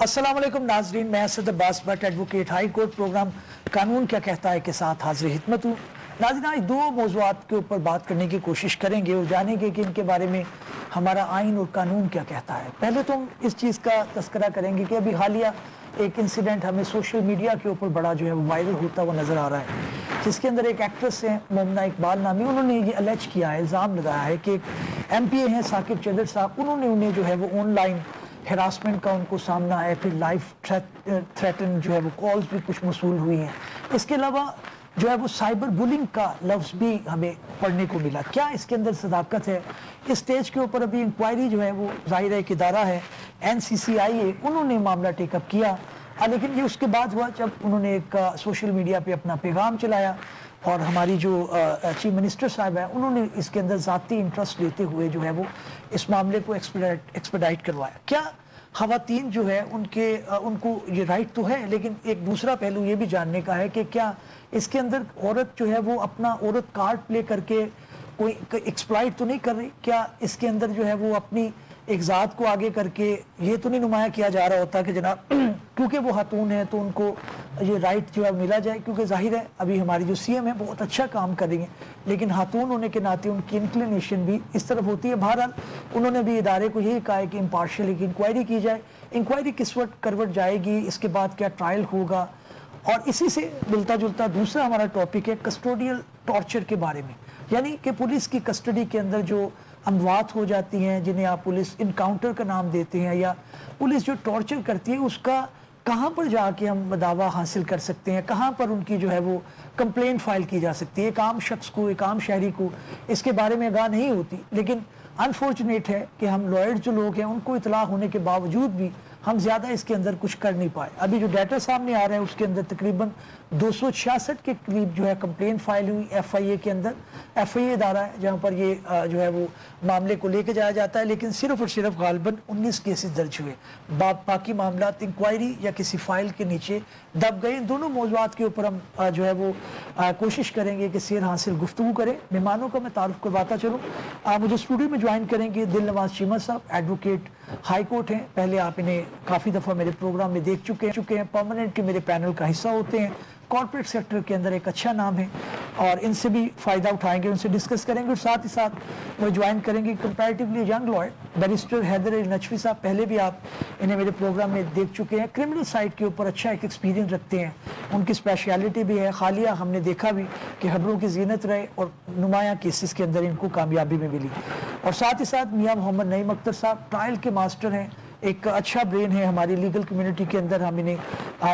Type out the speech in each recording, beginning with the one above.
अस्सलाम वालेकुम नाजरीन, मैं Asad Abbas Bhatt advocate high court program कानून क्या कहता है के साथ हाजिर खिदमत हूँ। नाज़रीन, आज दो मौज़ूआत के ऊपर बात करने की कोशिश करेंगे और जानेंगे कि इनके बारे में हमारा आइन और कानून क्या कहता है। पहले तो हम इस चीज़ का तस्करा करेंगे कि अभी हालिया एक इंसिडेंट हमें सोशल मीडिया के ऊपर बड़ा जो है वो वायरल होता हुआ नज़र आ रहा है, जिसके अंदर एक एक्ट्रेस है मोमना इकबाल नामी, उन्होंने ये अलेज किया है, इल्ज़ाम लगाया है कि एक MPA हैं साकिब चदर साहब, उन्होंने उन्हें जो है वो ऑनलाइन हेरासमेंट का उनको सामना है, फिर लाइफ थ्रेटन जो है वो कॉल्स भी कुछ मसूल हुई हैं। इसके अलावा जो है वो साइबर बुलिंग का लफ्ज़ भी हमें पढ़ने को मिला। क्या इसके अंदर सदाकत है? इस स्टेज के ऊपर अभी इंक्वायरी जो है वो ज़ाहिर है एक इदारा है NCCIA, उन्होंने मामला टेकअप किया, लेकिन ये उसके बाद हुआ जब उन्होंने एक सोशल मीडिया पे अपना पैगाम चलाया और हमारी जो चीफ मिनिस्टर साहब है उन्होंने इसके अंदर ज़ाती इंटरेस्ट लेते हुए जो है वो इस मामले को एक्सपेडाइट करवाया। क्या ख़वातीन जो है उनको ये राइट तो है, लेकिन एक दूसरा पहलू ये भी जानने का है कि क्या इसके अंदर औरत जो है वो अपना औरत कार्ड प्ले करके कोई एक्सप्लॉइट तो नहीं कर रही? क्या इसके अंदर जो है वो अपनी एक ज़ात को आगे करके ये तो नहीं नुमाया किया जा रहा होता कि जनाब क्योंकि वो खातून है तो उनको ये राइट जो है मिला जाए? क्योंकि जाहिर है अभी हमारी जो CM है बहुत अच्छा काम कर रही हैं, लेकिन खातून होने के नाते उनकी इंक्लिनेशन भी इस तरफ होती है। बहरहाल उन्होंने भी इदारे को यही कहा है कि इम्पार्शियल एक इंक्वायरी की जाए। इंक्वायरी किस वक्त करवट जाएगी, इसके बाद क्या ट्रायल होगा? और इसी से मिलता जुलता दूसरा हमारा टॉपिक है कस्टोडियल टॉर्चर के बारे में, यानी कि पुलिस की कस्टडी के अंदर जो अमवात हो जाती हैं, जिन्हें आप पुलिस इनकाउंटर का नाम देते हैं, या पुलिस जो टॉर्चर करती है उसका कहाँ पर जाके हम दावा हासिल कर सकते हैं, कहाँ पर उनकी जो है वो कंप्लेंट फाइल की जा सकती है। एक आम शख्स को, एक आम शहरी को इसके बारे में आगाह नहीं होती, लेकिन अनफॉर्चुनेट है कि हम लॉयर जो लोग हैं उनको इतला होने के बावजूद भी हम ज़्यादा इसके अंदर कुछ कर नहीं पाए। अभी जो डाटा सामने आ रहा है उसके अंदर तकरीबन 266 के करीब जो है कंप्लेंट फाइल हुई FIA के अंदर। FIA इदारा है जहाँ पर ये जो है वो मामले को लेके जाया जाता है, लेकिन सिर्फ और सिर्फ गालिबन 19 केसेस दर्ज हुए, बाकी मामला इंक्वायरी या किसी फाइल के नीचे दब गए। इन दोनों मौज़ूआत के ऊपर हम जो है वो कोशिश करेंगे कि सेर हासिल गुफ्तगू करें। मेहमानों का मैं तारुफ करवाता चलूँ। मुझे स्टूडियो में ज्वाइन करेंगे दिल नवाज चीमा साहब, एडवोकेट हाई कोर्ट हैं। पहले आप इन्हें काफ़ी दफ़ा मेरे प्रोग्राम में देख चुके हैं, परमानेंट के मेरे पैनल का हिस्सा होते हैं, कॉर्पोरेट सेक्टर के अंदर एक अच्छा नाम है और इनसे भी फ़ायदा उठाएंगे, उनसे डिस्कस करेंगे। और साथ ही साथ वो ज्वाइन करेंगे comparatively young lawyer barrister Haider Ali Naqvi sahab. पहले भी आप इन्हें मेरे प्रोग्राम में देख चुके हैं, क्रिमिनल साइड के ऊपर अच्छा एक एक्सपीरियंस रखते हैं, उनकी स्पेशलिटी भी है। हालिया हमने देखा भी कि खबरों की जीनत रहे और नुमाया केसेस के अंदर इनको कामयाबी में मिली। और साथ ही साथ मियाँ मोहम्मद नईम अख्तर साहब ट्रायल के मास्टर हैं, एक अच्छा ब्रेन है हमारी लीगल कम्युनिटी के अंदर, हम इन्हें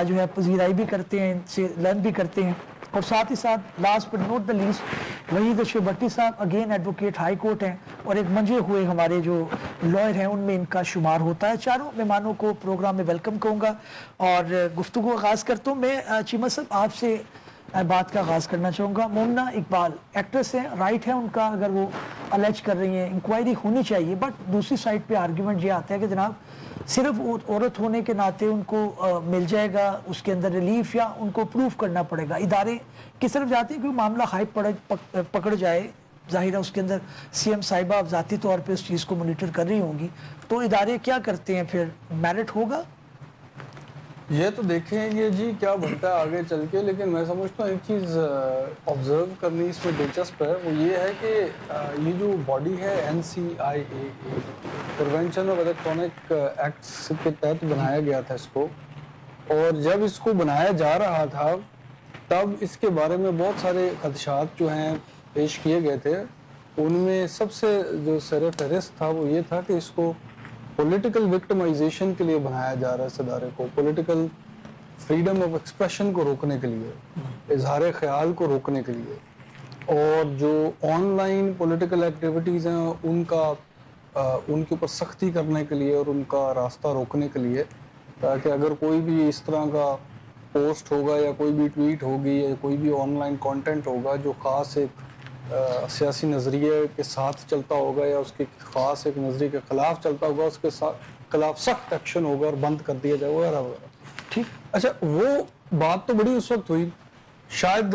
जो है पजीराई भी करते हैं, इनसे लर्न भी करते हैं। और साथ ही साथ last but not the least Waheed Bhatti sahab, again advocate high court हैं और एक मंजे हुए हमारे जो लॉयर हैं उनमें इनका शुमार होता है। चारों मेहमानों को प्रोग्राम में वेलकम कहूँगा और गुफ्तगू आगाज़ करता हूँ। मैं चीमा साहब आपसे बात का आगाज़ करना चाहूँगा। मोमना इकबाल एक्ट्रेस हैं, राइट है उनका, अगर वो अलेज कर रही हैं इंक्वायरी होनी चाहिए, बट दूसरी साइड पे आर्ग्यूमेंट ये आता है कि जनाब सिर्फ औरत होने के नाते उनको मिल जाएगा उसके अंदर रिलीफ, या उनको प्रूफ करना पड़ेगा? इदारे किस तरफ जाते हैं कि मामला हाई पकड़ जाए? जाहिर है उसके अंदर CM साहिबा ज़ाती तौर पे उस चीज़ को मॉनिटर कर रही होंगी, तो इदारे क्या करते हैं फिर? मेरिट होगा? ये तो देखेंगे जी क्या बनता है आगे चल के, लेकिन मैं समझता हूँ एक चीज़ ऑब्जर्व करनी इसमें दिलचस्प है, वो ये है कि ये जो बॉडी है NCIA prevention of electronic acts के तहत बनाया गया था इसको, और जब इसको बनाया जा रहा था तब इसके बारे में बहुत सारे खदशात जो हैं पेश किए गए थे। उनमें सबसे जो सर फहरिस्त था वो ये था कि इसको पॉलिटिकल विक्टिमाइजेशन के लिए बनाया जा रहा है इस इदारे को, पॉलिटिकल फ्रीडम ऑफ एक्सप्रेशन को रोकने के लिए, इजहार ख्याल को रोकने के लिए, और जो ऑनलाइन पॉलिटिकल एक्टिविटीज़ हैं उनके ऊपर सख्ती करने के लिए और उनका रास्ता रोकने के लिए, ताकि अगर कोई भी इस तरह का पोस्ट होगा या कोई भी ट्वीट होगी या कोई भी ऑनलाइन कंटेंट होगा जो ख़ास एक सियासी नज़रिए के साथ चलता होगा या उसके ख़ास एक नज़रिए के ख़िलाफ़ चलता होगा, उसके खिलाफ सख्त एक्शन होगा और बंद कर दिया जाएगा वगैरह वगैरह। ठीक, अच्छा, वो बात तो बड़ी उस वक्त हुई, शायद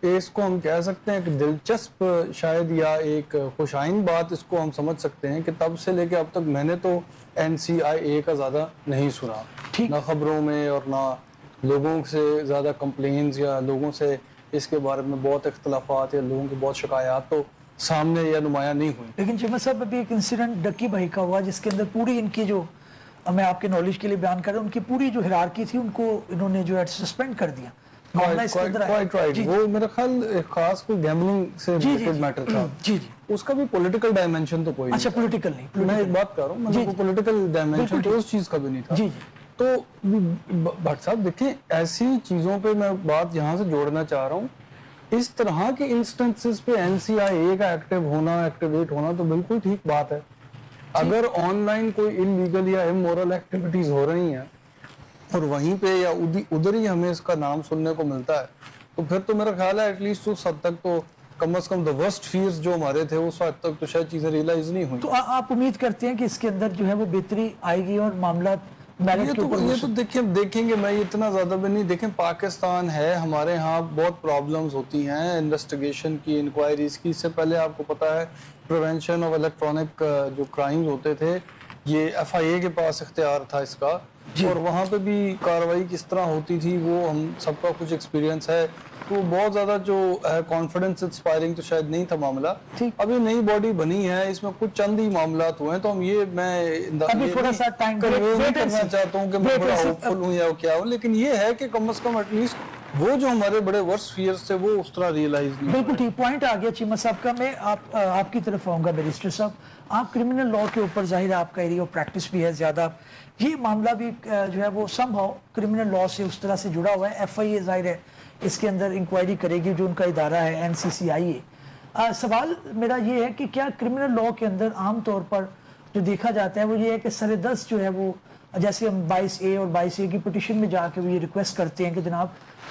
اس کو ہم کہہ سکتے ہیں کہ دلچسپ شاید یا ایک خوشائن بات اس کو ہم سمجھ سکتے ہیں کہ تب سے لے کے اب تک میں نے تو NCIA کا زیادہ نہیں سنا، نہ خبروں میں اور نہ لوگوں سے زیادہ کمپلینز یا لوگوں سے اس کے بارے میں بہت اختلافات یا لوگوں کی بہت شکایات تو سامنے یا نمایاں نہیں ہوئی. لیکن چیمہ صاحب ابھی ایک انسیڈنٹ ڈکی بھائی کا ہوا جس کے اندر پوری ان کی جو میں آپ کے نالج کے لیے بیان کر رہا ہوں، ان کی پوری جو ہیرارکی تھی ان کو انہوں نے جو ہے سسپینڈ کر دیا. معاملہ اس کے اندر Quite right. وہ میرا خیال خاص کوئی گیمبلنگ سے ریلیٹڈ میٹر تھا. جی اس کا بھی پولیٹیکل ڈائمینشن تو کوئی نہیں. اچھا پولیٹیکل نہیں، میں ایک بات کر رہا ہوں، مطلب پولیٹیکل ڈائمینشن تو اس چیز کا بھی نہیں تھا. تو بھٹ صاحب دیکھیں، ایسی چیزوں پہ میں بات یہاں سے جوڑنا چاہ رہا ہوں، اس طرح کے انسٹنسز پہ NCIA کا ایکٹیویٹ ہونا تو بالکل ٹھیک بات ہے. اگر آن لائن کوئی انلیگل یا امورل ایکٹیویٹیز ہو رہی ہیں اور وہیں پہ یا ادھر ہی ہمیں اس کا نام سننے کو ملتا ہے، تو پھر تو میرا خیال ہے ایٹ لیسٹ اس حد تک تو کم از کم ورسٹ فیئرز جو ہمارے تھے اس حد تک تو شاید چیزیں ریئلائز نہیں ہوئی. تو آپ امید کرتے ہیں کہ اس کے اندر جو ہے وہ بہتری آئے گی اور معاملات یہ تو دیکھیں گے. میں اتنا زیادہ بھی نہیں. دیکھیں پاکستان ہے، ہمارے ہاں بہت پرابلمز ہوتی ہیں انویسٹیگیشن کی، انکوائریز کی. اس سے پہلے آپ کو پتا ہے پریونشن آف الیکٹرانک جو کرائمز ہوتے تھے یہ FIA کے پاس اختیار تھا اس کا، اور وہاں پہ بھی کارروائی کس طرح ہوتی تھی وہ ہم سب کا کچھ ایکسپیرینس ہے. تو بہت زیادہ جو کانفیڈنس انسپائرنگ تو شاید نہیں تھا معاملہ. ابھی نئی باڈی بنی ہے، اس میں کچھ چند ہی معاملات ہوئے ہیں، تو ہم میں تھوڑا سا ٹائم نہیں کرنا چاہتا ہوں کہ میں بڑا ہوپ فل ہوں یا کیا ہوں، لیکن یہ ہے کہ کم از کم ایٹ لیسٹ وہ جو ہمارے بڑے ورس فیئرز تھے وہ اس طرح ریئلائز نہیں. بالکل ٹھیک پوائنٹ آ گیا چیمہ صاحب کا. میں آپ کی طرف آؤں گا بیرسٹر صاحب. آپ کرمنل لاء کے اوپر ظاہر ہے آپ کا ایریا آف پریکٹس بھی ہے زیادہ، یہ معاملہ بھی جو ہے وہ سم ہاؤ کرمنل لاء سے اس طرح سے جڑا ہوا ہے. FIA ظاہر ہے اس کے اندر انکوائری کرے گی جو ان کا ادارہ ہے NCCIA. سوال میرا یہ ہے کہ کیا کرمنل لاء کے اندر عام طور پر جو دیکھا جاتا ہے وہ یہ ہے کہ سردست جو ہے وہ جیسے ہم 22A اور 22A کی پٹیشن میں جا کے وہ یہ ریکویسٹ کرتے ہیں کہ جناب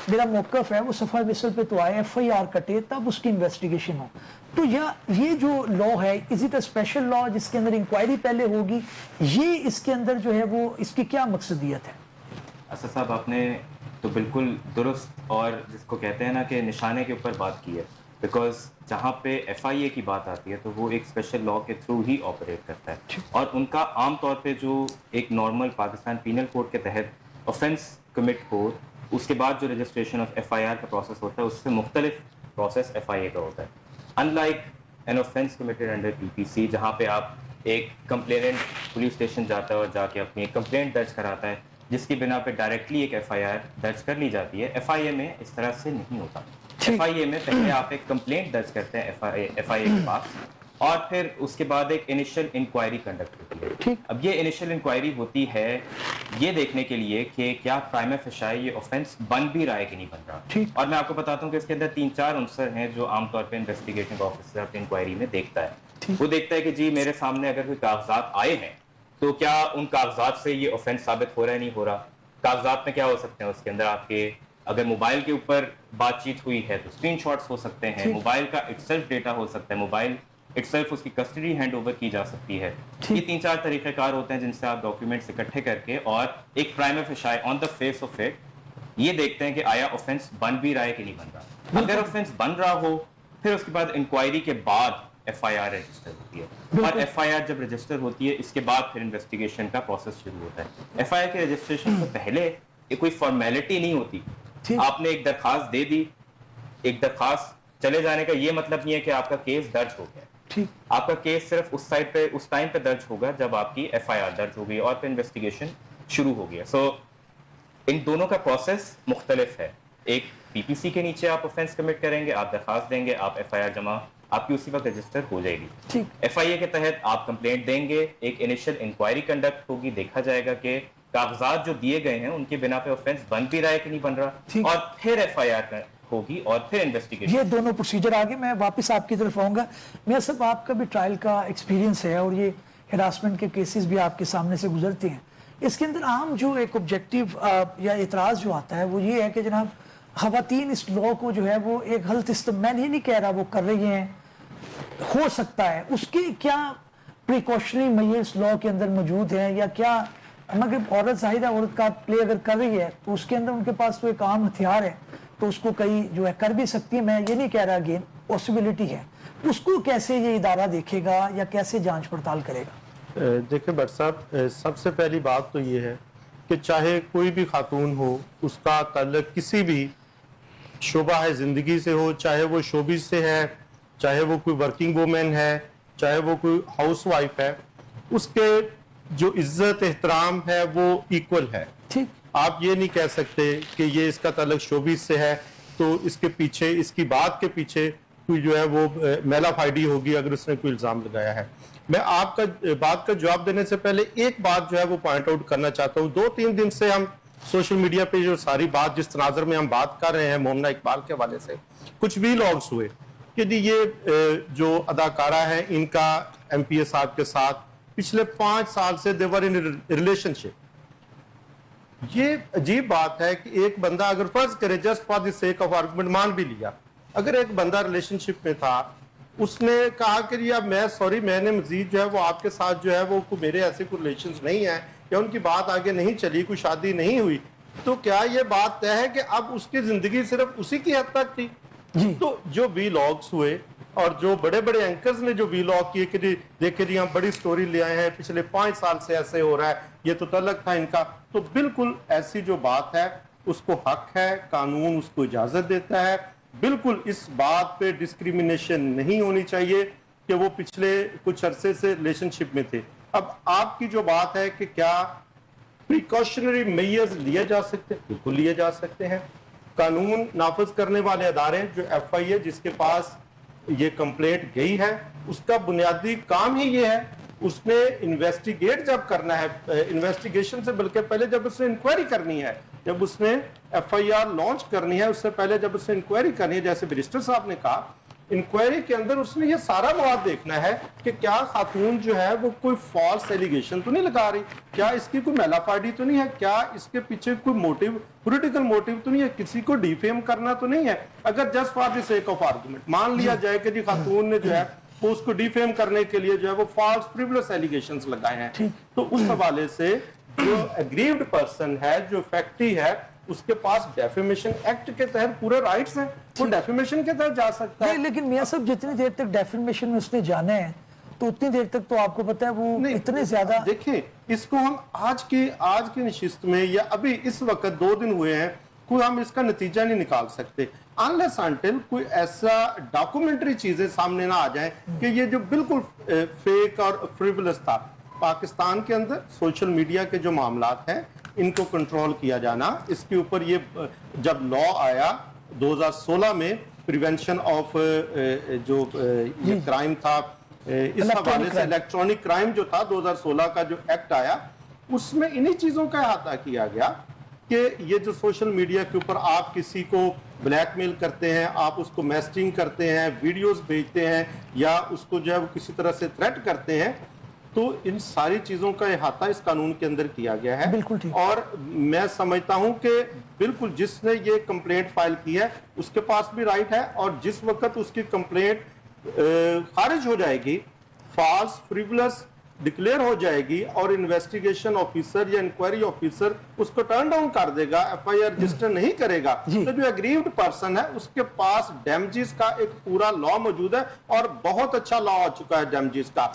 میرا موقف ہے وہ صفحہ مثل پہ تو آئے FIR کٹے تب اس کی انویسٹیگیشن ہو. تو یہ جو لاء ہے is it a special law جس کے اندر انکوائری پہلے ہوگی، یہ اس کے اندر جو ہے وہ اس کی کیا مقصدیت ہے؟ اسد صاحب آپ نے تو بالکل درست اور جس کو کہتے ہیں نا کہ نشانے کے اوپر بات کی ہے، بیکاز جہاں پہ FIA کی بات آتی ہے تو وہ ایک اسپیشل لاء کے تھرو ہی آپریٹ کرتا ہے، اور ان کا عام طور پہ جو ایک نارمل پاکستان پینل کوڈ کے تحت آفینس کمٹ ہو اس کے بعد جو رجسٹریشن آف FIR کا پروسیس ہوتا ہے اس سے مختلف پروسیس FIA کا ہوتا ہے. In like an offence committed under PPC جہاں پہ آپ ایک کمپلیننٹ پولیس اسٹیشن جاتا ہے اور جا کے اپنی ایک کمپلینٹ درج کراتا ہے جس کی بنا پہ ڈائریکٹلی ایک FIR درج کر لی جاتی ہے. FIA میں اس طرح سے نہیں ہوتا. FIA میں پہلے آپ ایک کمپلینٹ درج کرتے ہیں FIA کے پاس، اور پھر اس کے بعد ایک انیشل انکوائری کنڈکٹ ہوتی ہے. اب یہ انیشل انکوائری ہوتی ہے یہ دیکھنے کے لیے کہ کیا پرائما فیشائی یہ آفینس بن بھی رہا ہے کہ نہیں بن رہا. اور میں آپ کو بتاتا ہوں کہ اس کے اندر 3-4 عنصر ہیں جو عام طور پہ انویسٹیگیٹنگ آفیسر اپنی انکوائری میں دیکھتا ہے. وہ دیکھتا ہے کہ جی میرے سامنے اگر کوئی کاغذات آئے ہیں تو کیا ان کاغذات سے یہ آفینس ثابت ہو رہا ہے نہیں ہو رہا. کاغذات میں کیا ہو سکتے ہیں اس کے اندر آپ کے اگر موبائل کے اوپر بات چیت ہوئی ہے تو اسکرین شاٹس ہو سکتے ہیں، موبائل کا اٹسیلف ڈیٹا ہو سکتا ہے، موبائل اٹسیلف اس کی کسٹڈی ہینڈ اوور کی جا سکتی ہے. یہ 3-4 طریقہ کار ہوتے ہیں جن سے آپ ڈاکیومنٹس اکٹھے کر کے اور ایک پرائما فیشائی آن دا فیس آف اٹ یہ دیکھتے ہیں کہ آیا آفینس بن بھی رہا ہے کہ نہیں بن رہا. اگر آفینس بن رہا ہو پھر اس کے بعد انکوائری کے بعد FIR رجسٹر ہوتی ہے، اور FIR جب رجسٹر ہوتی ہے اس کے بعد پھر انویسٹیگیشن کا پروسیس شروع ہوتا ہے. FIR کے رجسٹریشن سے پہلے کوئی فارمیلٹی نہیں ہوتی. آپ نے ایک درخواست دے دی، ایک درخواست چلے جانے کا یہ مطلب نہیں ہے کہ آپ کا کیس درج ہو گیا. آپ کا کیس صرف اس سائٹ پہ اس ٹائم پہ درج ہوگا جب آپ کی FIR درج ہو گئی اور پھر انویسٹیگیشن شروع ہو گیا. سو ان دونوں کا پروسیس مختلف ہے. ایک PPC کے نیچے آپ آفینس کمٹ کریں گے، آپ درخواست دیں گے، آپ FIR جمع آپ کی اسی وقت رجسٹر ہو جائے گی. FIA کے تحت آپ کمپلینٹ دیں گے، ایک انیشل انکوائری کنڈکٹ ہوگی، دیکھا جائے گا کہ کاغذات جو دیے گئے ہیں ان کی بنا پہ آفینس بن بھی رہا ہے کہ نہیں بن رہا، اور پھر FIR ہوگی اور پھر انویسٹیگیشن. یہ دونوں پروسیجر آگے. میں واپس آپ کی طرف آؤں گا. میاں صاحب آپ کا بھی ٹرائل کا ایکسپیرینس ہے اور یہ ہراسمنٹ کے کیسز بھی آپ کے سامنے سے گزرتے ہیں. اس کے اندر عام جو ایک آبجیکٹیو یا اعتراض جو آتا ہے وہ یہ ہے کہ جناب خواتین اس لاء کو جو ہے وہ ایک غلط میں نہیں کہہ رہا وہ کر رہی ہیں، ہو سکتا ہے اس کی کیا پریکاشنری میئرز لاء کے اندر موجود ہیں یا کیا، مگر عورت ظاہر ہے عورت کا پلے اگر کر رہی ہے تو اس کے اندر ان کے پاس تو ایک عام ہتھیار ہے तो उसको कई जो है कर भी सकती है, मैं ये नहीं कह रहा, अगेन पॉसिबिलिटी है, उसको कैसे ये इदारा देखेगा या कैसे जांच पड़ताल करेगा? देखिए भट्ट साहब, सबसे पहली बात तो ये है कि चाहे कोई भी खातून हो, उसका ताल्लुक किसी भी शोबा है ज़िंदगी से हो, चाहे वो शोबिस से है, चाहे वो कोई वर्किंग वूमेन है, चाहे वो कोई हाउस वाइफ है, उसके जो इज्जत एहतराम है वो इक्वल है। ठीक, आप ये नहीं कह सकते कि ये इसका ताल्लुक शोबिस से है तो इसके पीछे, इसकी बात के पीछे कोई जो है वो मेला फाइडी होगी अगर उसने कोई इल्ज़ाम लगाया है। मैं आपका बात का जवाब देने से पहले एक बात जो है वो पॉइंट आउट करना चाहता हूँ। 2-3 दिन से हम सोशल मीडिया पे जो सारी बात, जिस तनाज़र में हम बात कर रहे हैं मोमना इकबाल के हवाले से, कुछ वीलॉग्स हुए कि जी ये जो अदाकारा है इनका MPA साहब के साथ पिछले 5 साल से देवर इन रिलेशनशिप। ये अजीब बात है कि एक बंदा अगर फर्ज करे, just for the sake of argument मान भी लिया, अगर एक बंदा रिलेशनशिप में था, उसने कहा कि यार मैं सॉरी, मैंने मजीद जो है वो आपके साथ जो है वो मेरे ऐसे कोई रिलेशंस नहीं है या उनकी बात आगे नहीं चली, कोई शादी नहीं हुई, तो क्या ये बात तय है कि अब उसकी जिंदगी सिर्फ उसी की हद तक थी? तो जो वीलॉग्स हुए और जो बड़े बड़े एंकर्स ने जो वीलॉग किए कि देखिए जी हम बड़ी स्टोरी ले आए हैं, पिछले 5 साल से ऐसे हो रहा है, ये तो तलक था इनका, तो बिल्कुल ऐसी जो बात है उसको हक है, कानून उसको इजाजत देता है। बिल्कुल इस बात पे डिस्क्रिमिनेशन नहीं होनी चाहिए कि वो पिछले कुछ अरसे से रिलेशनशिप में थे। अब आपकी जो बात है कि क्या प्रिकॉशनरी मेजर्स लिए जा सकते हैं, बिल्कुल लिए जा सकते हैं। कानून नाफज करने वाले अदारे जो FIA जिसके पास ये कंप्लेंट गई है, उसका बुनियादी काम ही ये है, उसने इन्वेस्टिगेट जब करना है, इन्वेस्टिगेशन से बल्कि पहले जब उसने इंक्वायरी करनी है, जब उसने FIR लॉन्च करनी है, उससे पहले जब उसने इंक्वायरी करनी है, जैसे बैरिस्टर साहब ने कहा, इंक्वायरी के अंदर उसने ये सारा मवाद देखना है कि क्या खातून जो है वो कोई फॉल्स एलिगेशन तो नहीं लगा रही, क्या इसकी कोई मेलाफार्डी तो नहीं है, क्या इसके पीछे कोई मोटिव, पॉलिटिकल मोटिव तो नहीं है, किसी को डिफेम करना तो नहीं है। अगर just for the sake of argument मान लिया जाए कि जी खातून ने जो है वो उसको डिफेम करने के लिए जो है वो फॉल्स फ्रिवलस एलिगेशंस लगाए हैं, तो उस हवाले से जो एग्रीव्ड पर्सन है, जो फैक्टी है, उसके पास डेफेमेशन एक्ट के तहत पूरे राइट्स हैं, वो डेफेमेशन के तहत जा सकता है। लेकिन मियां साहब जितनी देर तक डेफेमेशन में उसने जाना है तो उतनी देर तक तो आपको पता है वो इतने ज्यादा। देखिए इसको हम आज की नशिस्त में या अभी इस वक्त 2 दिन हुए हैं, कोई हम इसका नतीजा नहीं निकाल सकते अनलेस अनटिल कोई ऐसा डॉक्यूमेंट्री चीजें सामने ना आ जाए कि ये जो बिल्कुल फेक और फ्रिवलस था। पाकिस्तान के अंदर सोशल मीडिया के जो मामलात हैं इनको कंट्रोल किया जाना, इसके ऊपर ये जब लॉ आया 2016 में प्रिवेंशन ऑफ जो ये क्राइम था, इस हवाले से इलेक्ट्रॉनिक क्राइम जो था 2016 का जो एक्ट आया, उसमें इन्हीं चीजों का अहाता किया गया कि ये जो सोशल मीडिया के ऊपर आप किसी को ब्लैकमेल करते हैं, आप उसको मैसेजिंग करते हैं, वीडियोस भेजते हैं या उसको जो है वो किसी तरह से थ्रेट करते हैं, तो इन सारी चीजों का अहाता इस कानून के अंदर किया गया है। बिल्कुल ठीक। और मैं समझता हूं कि बिल्कुल जिसने ये कंप्लेंट फाइल की है उसके पास भी राइट है, और जिस वक्त उसकी कंप्लेंट खारिज हो जाएगी, फॉल्स फ्रिवलस डिक्लेयर हो जाएगी और इन्वेस्टिगेशन ऑफिसर या इंक्वायरी ऑफिसर उसको टर्न डाउन कर देगा, FIR रजिस्टर नहीं करेगा, तो जो एग्रीव्ड पर्सन है उसके पास डैमेजेस का एक पूरा लॉ मौजूद है और बहुत अच्छा लॉ आ चुका है डैमेजेस का।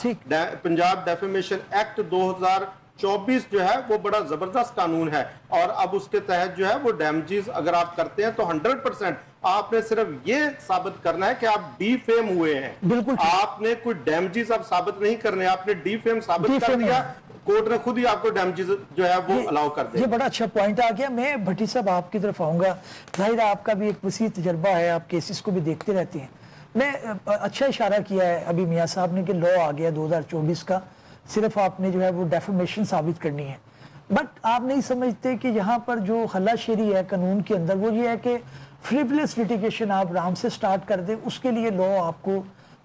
पंजाब डेफेमेशन एक्ट 2024 जो है वो बड़ा जबरदस्त कानून है और अब उसके तहत जो है वो डैमेजेस अगर आप करते हैं तो 100% आपने सिर्फ ये साबित करना है कि आप डीफेम हुए हैं। बिल्कुल आपने कोई डैमेजेस आप साबित नहीं करने, आपने डीफेम साबित कर दिया, कोर्ट ने खुद ही आपको डैमेजेस जो है वो अलाउ कर दिया। ये बड़ा अच्छा पॉइंट आ गया। मैं भट्टी साहब आपकी तरफ आऊंगा, जाहिर है आपका भी एक वसी तजर्बा है, आप केसेस को भी देखते रहते हैं। मैं अच्छा इशारा किया है अभी मियां साहब ने कि लॉ आ गया 2024 का, सिर्फ आपने जो है वो डेफेमेशन साबित करनी है, बट आप नहीं समझते कि यहाँ पर जो हल्लाशेरी है कानून के अंदर वो ये है कि फ्रिवलेस लिटिगेशन आप आराम से स्टार्ट कर दें, उसके लिए लॉ आपको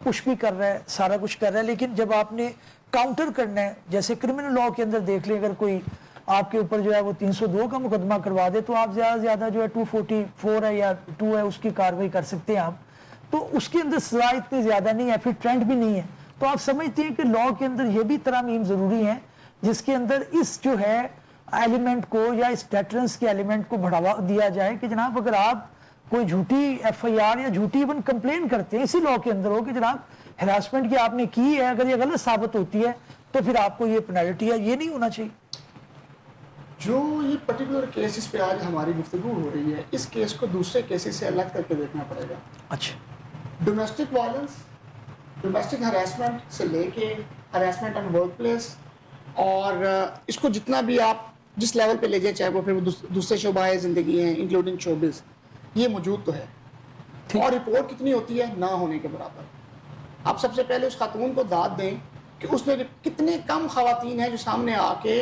पुश भी कर रहा है, सारा कुछ कर रहा है, लेकिन जब आपने काउंटर करना है, जैसे क्रिमिनल लॉ के अंदर देख लें, अगर कोई आपके ऊपर जो है वो 302 का मुकदमा करवा दे तो आप ज़्यादा से ज़्यादा जो है 244 है या 2 है उसकी कार्रवाई कर सकते हैं आप, तो उसके अंदर सजा इतनी ज़्यादा नहीं है, फिर ट्रेंड भी नहीं है। तो आप समझते हैं कि लॉ के अंदर ये भी तरामीम ज़रूरी है जिसके अंदर इस जो है एलिमेंट को या इस डेटरेंस के एलिमेंट को बढ़ावा दिया जाए कि जनाब अगर आप कोई झूठी FIR या झूठी इवन कंप्लेन करते हैं इसी लॉ के अंदर हो कि जनाब हरासमेंट की आपने की है, अगर ये गलत साबित होती है तो फिर आपको ये पेनल्टी है, ये नहीं होना चाहिए। जो ये पर्टिकुलर केस इस पे आज हमारी गुफ्तगू हो रही है, इस केस को दूसरे केसेस से अलग करके देखना पड़ेगा। अच्छा, डोमेस्टिक वायलेंस, डोमेस्टिक हरासमेंट से लेके हरासमेंट ऑन वर्क प्लेस, और इसको जितना भी आप जिस लेवल पे ले जाए, चाहे वो फिर वो दूसरे शोबाए ज़िंदगी हैं इंक्लूडिंग शोबिज़, ये मौजूद तो है। और रिपोर्ट कितनी होती है? ना होने के बराबर। आप सबसे पहले उस खातून को दाद दें कि उसने कितने कम खवातीन हैं जो सामने आके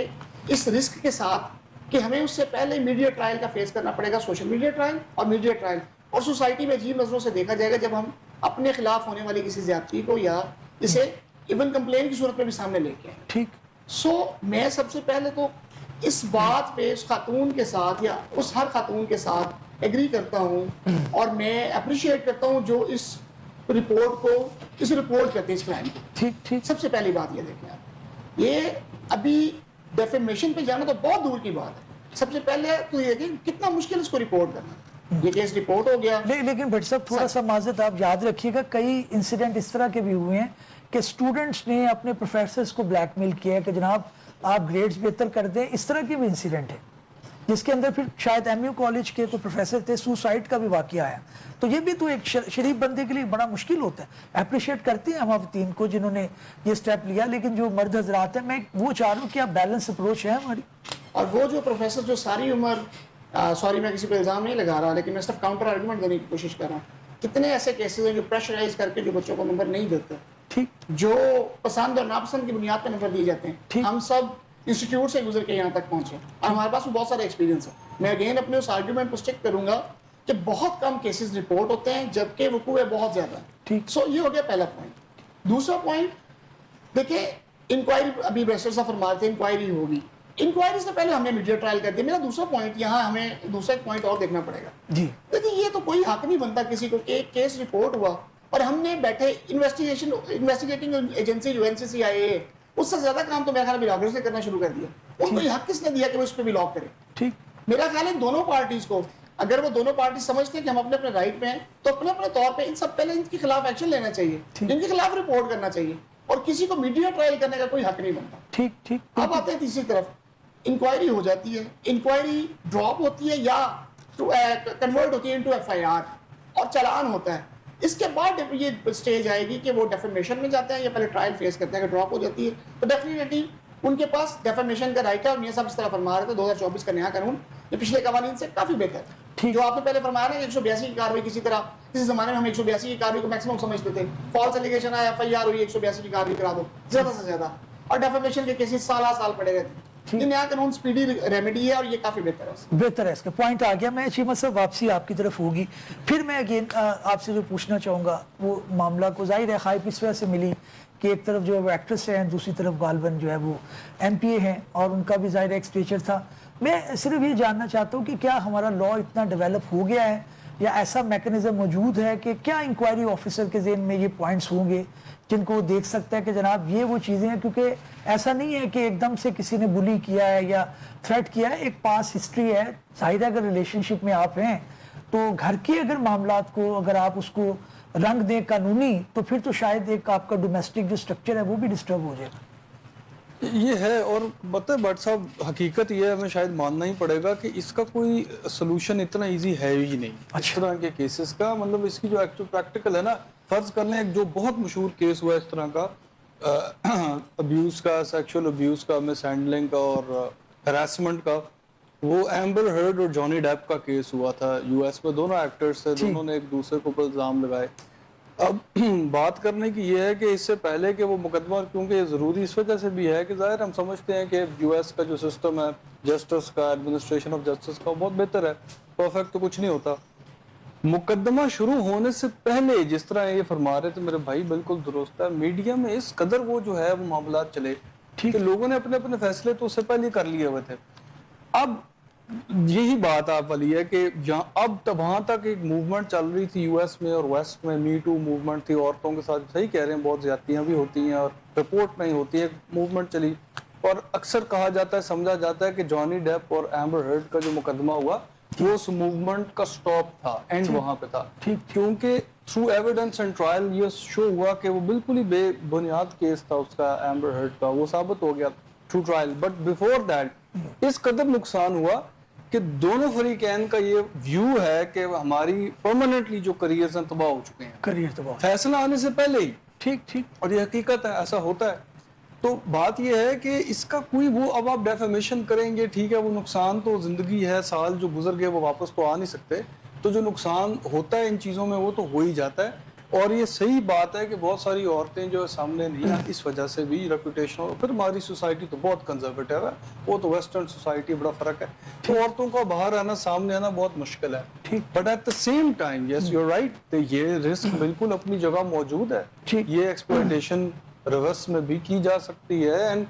इस रिस्क के साथ कि हमें उससे पहले मीडिया ट्रायल का फेस करना पड़ेगा, सोशल मीडिया ट्रायल और मीडिया ट्रायल, और सोसाइटी में अजीब नज़रों से देखा जाएगा जब हम अपने खिलाफ होने वाली किसी ज्यादती को या इसे इवन कंप्लेन की सूरत में भी सामने लेके आए। ठीक। मैं सबसे पहले तो इस बात पे उस खातून के साथ या उस हर खातून के साथ एग्री करता हूँ और मैं अप्रिशिएट करता हूँ जो इस रिपोर्ट करते हैं इस क्राइम को। ठीक ठीक। सबसे पहली बात ये देखें आप, ये अभी डेफेमेशन पे जाना तो बहुत दूर की बात है। सबसे पहले तो ये देखें कितना मुश्किल इसको रिपोर्ट करना। ये केस रिपोर्ट हो गया। लेकिन भट्ट साहब थोड़ा सा माजरत आप याद रखिएगा, कई इंसिडेंट इस तरह के भी हुए हैं कि स्टूडेंट्स ने अपने प्रोफेसर्स को ब्लैकमेल किया है कि जनाब आप ग्रेड्स बेहतर कर दें, इस तरह के भी इंसिडेंट है जिसके अंदर फिर शायद MU कॉलेज के तो प्रोफेसर थे, सुसाइड का भी वाकया आया। तो ये भी तो एक शरीफ बंदे के लिए बड़ा मुश्किल होता है। अप्रिशिएट करते हैं हम अवतीन को जिन्होंने ये स्टेप लिया, लेकिन जो मर्द हजरात हैं, मैं वो चाह रहा हूँ कि आप बैलेंस अप्रोच है हमारी। और वो जो प्रोफेसर जो सारी उम्र सॉरी मैं किसी पे इल्ज़ाम नहीं लगा रहा, लेकिन मैं सिर्फ काउंटर आर्गूमेंट देने की कोशिश कर रहा हूँ, कितने ऐसे केसेस हैं जो प्रेशराइज करके जो बच्चों को नंबर नहीं देते, ठीक, जो पसंद और नापसंद की बुनियाद पर नंबर दिए जाते हैं। हम सब इंस्टीट्यूट से गुजर के यहाँ तक पहुंचे और हमारे पास बहुत सारे एक्सपीरियंस है। मैं अगेन अपने उस आर्ग्यूमेंट को स्टिक करूंगा कि बहुत कम केसेस रिपोर्ट होते हैं जबकि वकूअ बहुत ज्यादा। ठीक। सो ये हो गया पहला पॉइंट। दूसरा पॉइंट देखिए, इंक्वायरी अभी बैरिस्टर साहब फरमा रहे थे इंक्वायरी होगी, इंक्वायरी से पहले हमने मीडिया ट्रायल कर दिया। मेरा दूसरा पॉइंट यहाँ हमें दूसरा एक पॉइंट और देखना पड़ेगा जी। देखिए ये तो कोई हक नहीं बनता किसी को कि एक केस रिपोर्ट हुआ और हमने बैठे इन्वेस्टिगेटिंग एजेंसी जो NCCIA है उससे ज्यादा काम तो मेरे ख्याल में ब्यूरोक्रेसी ने करना शुरू कर दिया। उनको ये हक किसने दिया कि वो इस पे भी लॉक करे? ठीक। मेरा ख्याल है दोनों पार्टीज को, अगर वो दोनों पार्टी समझते हैं कि हम अपने अपने राइट पे हैं तो अपने अपने तौर पे इन सब पहले इनके खिलाफ एक्शन लेना चाहिए, इनके खिलाफ रिपोर्ट करना चाहिए और किसी को मीडिया ट्रायल करने का कोई हक नहीं बनता। ठीक ठीक। अब आते हैं तीसरी तरफ, इंक्वायरी हो जाती है, इंक्वायरी ड्रॉप होती है या कन्वर्ट होती है इनटू FIR और चालान होता है। इसके बाद ये स्टेज आएगी कि वो डेफेमेशन में जाते हैं या पहले ट्रायल फेस करते हैं। अगर ड्रॉप हो जाती है तो डेफिनेटली उनके पास डेफेमेशन का राइट है और मियां साहब इस तरह फरमा रहे थे 2024 का नया कानून ये पिछले कानून से काफी बेहतर है। जो आपने पहले फरमाया ना 182 की कार्रवाई किसी तरह, किसी जमाने में हम 182 की कार्रवाई को मैक्सिमम समझते थे, फॉल्स एलिगेशन आया FIR हुई 182 की कार्रवाई करा दो ज्यादा से ज्यादा, और डेफेमेशन के केसेस साल पड़े रहते। ये नया कानून स्पीडी रेमेडी है और ये काफी बेहतर है इसका पॉइंट आ गया। मैं चीमा साहब वापसी आपकी तरफ होगी, फिर मैं अगेन आपसे जो पूछना चाहूँगा वो मामला को जाहिर है खाइप इस वजह से मिली कि एक तरफ जो है वो एक्ट्रेस हैं, दूसरी तरफ गालबन जो है वो MPA हैं और उनका भी जाहिर एक्सपेचर था। मैं सिर्फ ये जानना चाहता हूँ कि क्या हमारा लॉ इतना डेवलप हो गया है या ऐसा मैकेनिज्म मौजूद है कि क्या इंक्वायरी ऑफिसर के ज़हन में ये पॉइंट्स होंगे जिनको वो देख सकता है कि जनाब ये वो चीज़ें हैं, क्योंकि ऐसा नहीं है कि एकदम से किसी ने बुली किया है या थ्रेट किया है, एक पास हिस्ट्री है। जाहिर है अगर रिलेशनशिप में आप हैं तो घर के अगर मामलात को अगर आप उसको रंग दें कानूनी तो फिर तो शायद एक आपका डोमेस्टिक जो स्ट्रक्चर है वो भी डिस्टर्ब हो जाएगा। ये है, और बताए भट्ट साहब हकीकत ये है, हमें शायद मानना ही पड़ेगा कि इसका कोई सोल्यूशन इतना इजी है ही नहीं। इस तरह के केसेस का मतलब इसकी जो एक्चुअल प्रैक्टिकल है ना, फर्ज कर लें एक जो बहुत मशहूर केस हुआ इस तरह का अब्यूज का, सेक्सुअल अब्यूज का, मिस हैंडलिंग का और हरासमेंट का, वो एम्बर हर्ड और जॉनी डेप का केस हुआ था US में। दोनों एक्टर्स थे, दोनों ने एक दूसरे के ऊपर इल्जाम लगाए। अब बात करने की ये है कि इससे पहले कि वो मुकदमा, क्योंकि ये ज़रूरी इस वजह से भी है कि ज़ाहिर हम समझते हैं कि US का जो सिस्टम है जस्टिस का, एडमिनिस्ट्रेशन ऑफ जस्टिस का, बहुत बेहतर है, परफेक्ट तो कुछ नहीं होता। मुकदमा शुरू होने से पहले जिस तरह ये फरमा रहे थे मेरे भाई, बिल्कुल दुरुस्त है, मीडिया में इस कदर वो जो है वो मामला चले कि लोगों ने अपने अपने फैसले तो उससे पहले कर लिए हुए थे। अब यही बात आप वाली है कि जहाँ अब तक वहां तक एक मूवमेंट चल रही थी US में और वेस्ट में, मी टू मूवमेंट थी, औरतों के साथ सही कह रहे हैं बहुत ज्यादतियां भी होती हैं और रिपोर्ट नहीं होती है, मूवमेंट चली। और अक्सर कहा जाता है, समझा जाता है कि जॉनी डेप और एम्बर हर्ड का जो मुकदमा हुआ وہ اس موومنٹ کا سٹاپ تھا، اینڈ وہاں پہ تھا، ٹھیک۔ کیونکہ تھرو ایویڈنس اینڈ ٹرائل یہ شو ہوا کہ وہ بالکل ہی بے بنیاد کیس تھا اس کا، ایمبر ہرڈ کا، وہ ثابت ہو گیا through trial. But before that اس قدر نقصان ہوا کہ دونوں فریقین کا یہ ویو ہے کہ ہماری پرماننٹلی جو کریئرز ہیں تباہ ہو چکے ہیں، کریئر تو بہت فیصلہ آنے سے پہلے ہی. ٹھیک ٹھیک. اور یہ حقیقت ہے، ایسا ہوتا ہے. تو بات یہ ہے کہ اس کا کوئی وہ اب آپ ڈیفیمیشن کریں گے، ٹھیک ہے، وہ نقصان تو زندگی ہے، سال جو گزر گئے وہ واپس تو آ نہیں سکتے، تو جو نقصان ہوتا ہے ان چیزوں میں وہ تو ہو ہی جاتا ہے. اور یہ صحیح بات ہے کہ بہت ساری عورتیں جو سامنے نہیں ہیں اس وجہ سے بھی ریپوٹیشن، اور پھر ہماری سوسائٹی تو بہت کنزرویٹو ہے، وہ تو ویسٹرن سوسائٹی بڑا فرق ہے، تو عورتوں کا باہر آنا، سامنے آنا بہت مشکل ہے. But at the same time yes you right, یہ رسک بالکل اپنی جگہ موجود ہے، یہ ایکسپلوئٹیشن ریورس میں بھی کی جا سکتی ہے. اینڈ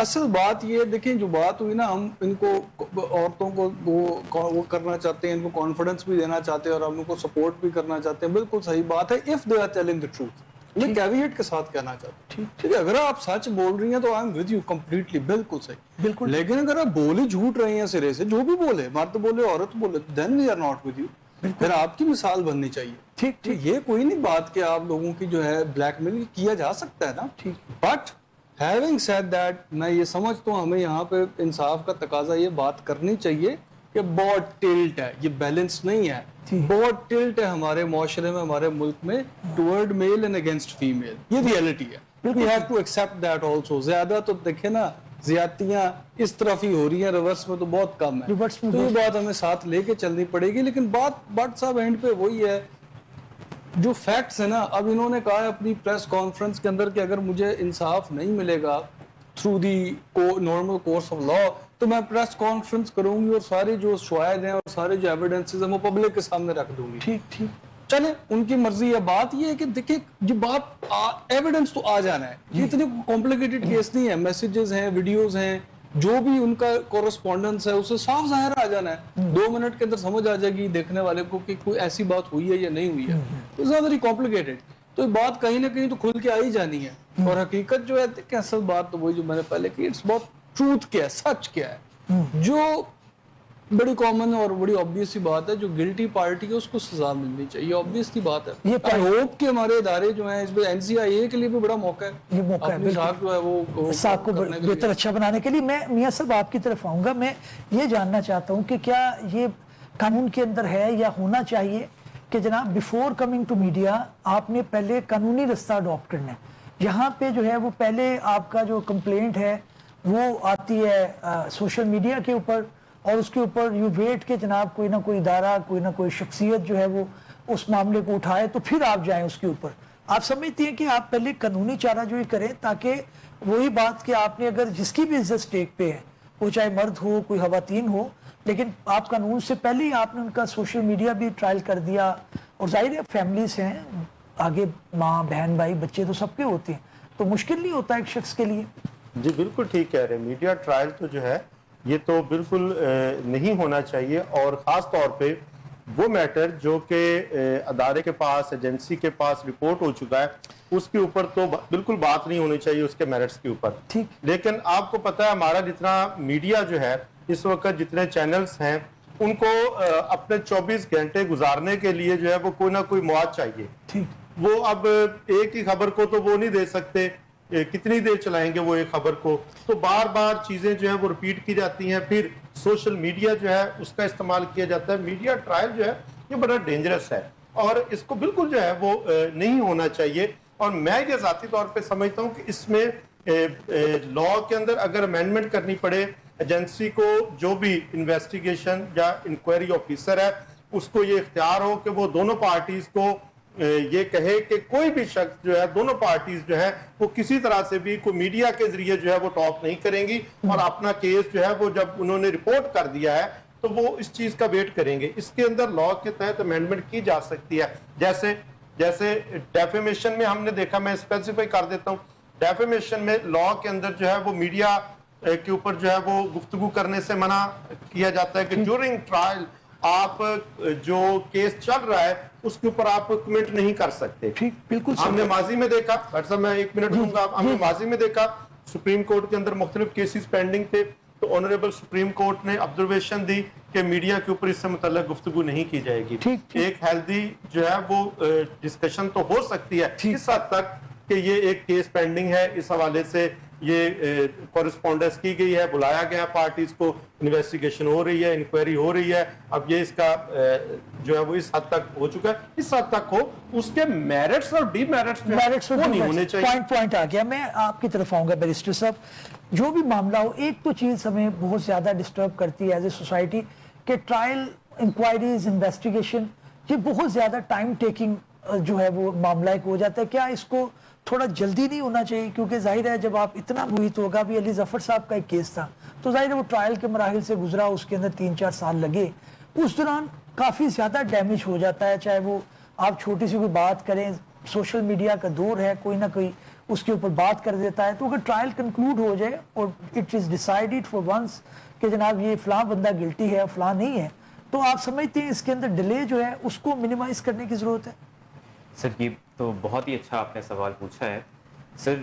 اصل بات یہ دیکھیں، جو بات ہوئی نا، ہم ان کو عورتوں کو وہ کرنا چاہتے ہیں، ان کو کانفیڈنس بھی دینا چاہتے ہیں اور ہم ان کو سپورٹ بھی کرنا چاہتے ہیں، بالکل صحیح بات ہے if they are telling the truth. میں کیویٹ کے ساتھ کہنا چاہتا ہوں کہ اگر آپ سچ بول رہی ہیں تو I am with you completely, بالکل صحیح، بالکل. لیکن اگر آپ بول ہی جھوٹ رہی ہیں سرے سے، جو بھی بولے، مرد بولے عورت بولے، then we are not with you. پھر آپ کی مثال بننی چاہیے. ٹھیک، یہ کوئی نہیں بات کہ آپ لوگوں کی جو ہے بلیک میل کیا جا سکتا ہے نا. بٹ ہیونگ سیڈ دیٹ، میں یہ سمجھتا ہوں ہمیں یہاں پہ انصاف کا تقاضا یہ بات کرنی چاہیے کہ بہت ٹلٹ ہے، یہ بیلنس نہیں ہے، بہت ٹلٹ ہے ہمارے معاشرے میں، ہمارے ملک میں، toward male and against female. یہ ریئلٹی ہے، we have to accept that also. زیادہ تو دیکھیں نا، زیادتیاں اس طرف ہی ہو رہی ہیں، ریورس میں تو بہت کم ہے. تو یہ بات ہمیں ساتھ لے کے چلنی پڑے گی. لیکن بات بٹ صاحب اینڈ پہ وہی ہے، جو فیکٹس ہیں نا، اب انہوں نے کہا ہے اپنی پریس کانفرنس کے اندر کہ اگر مجھے انصاف نہیں ملے گا through the normal course of law تو میں پریس کانفرنس کروں گی اور سارے جو شواہد ہیں اور سارے جو ایویڈنسز ہیں وہ پبلک کے سامنے رکھ دوں گی. ٹھیک، چلے ان کی مرضی ہے. بات یہ ہے کہ دیکھیں، یہ بات ایویڈنس تو آ جانا ہے، یہ اتنے کمپلیکیٹڈ کیس نہیں ہے، میسیجز ہیں، ویڈیوز ہیں، جو بھی ان کا کورسپونڈنس ہے اسے صاف ظاہر آ جانا ہے. 2 منٹ کے اندر سمجھ آ جائے گی دیکھنے والے کو کہ کوئی ایسی بات ہوئی ہے یا نہیں ہوئی ہے. It's not very complicated. تو یہ بات کہیں نہ کہیں تو کھل کے آ ہی جانی ہے. اور حقیقت جو ہے کہ اصل بات تو وہی جو میں نے پہلے کی، اٹس بہت ٹروتھ کیا ہے، سچ کیا ہے، جو بڑی کامن اور بڑی obvious سی بات ہے. جو گلٹی پارٹی ہے اس کو سزا ملنی چاہیے، obvious سی بات ہے. I hope کہ ہمارے ادارے جو ہیں، اس میں NCIA کے لیے بھی بڑا موقع ہے، یہ موقع ہے اپنی ساکھ جو ہے وہ ساکھ کو بہتر اچھا بنانے کے لیے. میں میاں صاحب آپ کی طرف آؤں گا. میں یہ جاننا چاہتا ہوں کہ کیا یہ قانون کے اندر ہے یا ہونا چاہیے کہ جناب بیفور کمنگ ٹو میڈیا آپ نے پہلے قانونی رستہ اڈاپٹ کرنا ہے. یہاں پہ جو ہے وہ پہلے آپ کا جو کمپلینٹ ہے وہ آتی ہے سوشل میڈیا کے اوپر، اور اس کے اوپر یو ویٹ کہ جناب کوئی نہ کوئی ادارہ، کوئی نہ کوئی شخصیت جو ہے وہ اس معاملے کو اٹھائے تو پھر آپ جائیں اس کے اوپر. آپ سمجھتی ہیں کہ آپ پہلے قانونی چارہ جوئی کریں تاکہ وہی بات کہ آپ نے اگر جس کی بھی عزت سٹیک پہ ہے، وہ چاہے مرد ہو، کوئی خواتین ہو، لیکن آپ قانون سے پہلے ہی آپ نے ان کا سوشل میڈیا بھی ٹرائل کر دیا. اور ظاہر ہے فیملیز ہیں آگے، ماں بہن بھائی بچے تو سب کے ہوتے ہیں، تو مشکل نہیں ہوتا ایک شخص کے لیے؟ جی بالکل ٹھیک کہہ رہے ہیں. میڈیا ٹرائل تو جو ہے یہ تو بالکل نہیں ہونا چاہیے. اور خاص طور پہ وہ میٹر جو کہ ادارے کے پاس، ایجنسی کے پاس رپورٹ ہو چکا ہے، اس کے اوپر تو بالکل بات نہیں ہونی چاہیے، اس کے میرٹس کے اوپر. لیکن آپ کو پتہ ہے ہمارا جتنا میڈیا جو ہے اس وقت، جتنے چینلز ہیں، ان کو اپنے 24 گھنٹے گزارنے کے لیے جو ہے وہ کوئی نہ کوئی مواد چاہیے. وہ اب ایک ہی خبر کو تو وہ نہیں دے سکتے، کتنی دیر چلائیں گے وہ ایک خبر کو. تو بار بار چیزیں جو ہیں وہ ریپیٹ کی جاتی ہیں. پھر سوشل میڈیا جو ہے اس کا استعمال کیا جاتا ہے. میڈیا ٹرائل جو ہے یہ بڑا ڈینجرس ہے اور اس کو بالکل جو ہے وہ نہیں ہونا چاہیے. اور میں یہ ذاتی طور پہ سمجھتا ہوں کہ اس میں لاء کے اندر اگر امینڈمنٹ کرنی پڑے، ایجنسی کو جو بھی انویسٹیگیشن یا انکوائری آفیسر ہے اس کو یہ اختیار ہو کہ وہ دونوں پارٹیز کو یہ کہے کہ کوئی بھی شخص جو ہے، دونوں پارٹیز جو ہے وہ کسی طرح سے بھی کوئی میڈیا کے ذریعے جو ہے وہ ٹاک نہیں کریں گی، اور اپنا کیس جو ہے وہ جب انہوں نے رپورٹ کر دیا ہے تو وہ اس چیز کا ویٹ کریں گے. اس کے اندر لاء کے تحت امینڈمنٹ کی جا سکتی ہے. جیسے ڈیفیمیشن میں ہم نے دیکھا، میں اسپیسیفائی کر دیتا ہوں، ڈیفیمیشن میں لاء کے اندر جو ہے وہ میڈیا کے اوپر جو ہے وہ گفتگو کرنے سے منع کیا جاتا ہے کہ ڈیورنگ ٹرائل آپ جو کیس چل رہا ہے اس کے اوپر آپ کمنٹ نہیں کر سکتے. بالکل ہم نے ماضی میں دیکھا، ڈاکٹر صاحب میں 1 منٹ دوں گا، ہم نے ماضی میں دیکھا سپریم کورٹ کے اندر مختلف کیسز پینڈنگ تھے، تو آنریبل سپریم کورٹ نے آبزرویشن دی کہ میڈیا کے اوپر اس سے متعلق گفتگو نہیں کی جائے گی. ایک ہیلدی جو ہے وہ ڈسکشن تو ہو سکتی ہے اس حد تک کہ یہ ایک کیس پینڈنگ ہے, اس حوالے سے یہ کورسپونڈنس کی گئی ہے, بلایا گیا پارٹیز کو, انویسٹیگیشن ہو رہی ہے, انکوائری ہو رہی ہے. اب یہ اس کا جو ہے وہ اس حد تک ہو چکا ہے, اس حد تک ہو, اس کے میرٹس اور ڈی میرٹس وہ نہیں ہونے چاہیے. پوائنٹ آ گیا. میں آپ کی طرف آؤں گا بیرسٹر صاحب. جو بھی معاملہ ہو, ایک تو چیز ہمیں بہت زیادہ ڈسٹرب کرتی ہے ایز اے سوسائٹی کہ ٹرائل, انکوائریز, انویسٹیگیشن یہ بہت زیادہ ٹائم ٹیکنگ جو ہے وہ معاملہ ایک ہو جاتا ہے. کیا اس کو تھوڑا جلدی نہیں ہونا چاہیے؟ کیونکہ ظاہر ہے جب آپ اتنا محیط ہوگا, بھی علی ظفر صاحب کا ایک کیس تھا تو ظاہر ہے وہ ٹرائل کے مراحل سے گزرا, اس کے اندر 3-4 سال لگے, اس دوران کافی زیادہ ڈیمیج ہو جاتا ہے. چاہے وہ آپ چھوٹی سی کوئی بات کریں, سوشل میڈیا کا دور ہے, کوئی نہ کوئی اس کے اوپر بات کر دیتا ہے, تو اگر ٹرائل کنکلوڈ ہو جائے اور it is decided for once کہ جناب یہ فلاں بندہ گلٹی ہے, فلاں نہیں ہے, تو آپ سمجھتے ہیں اس کے اندر ڈیلے جو ہے اس کو منیمائز کرنے کی ضرورت ہے؟ سر یہ تو بہت ہی اچھا آپ نے سوال پوچھا ہے. سر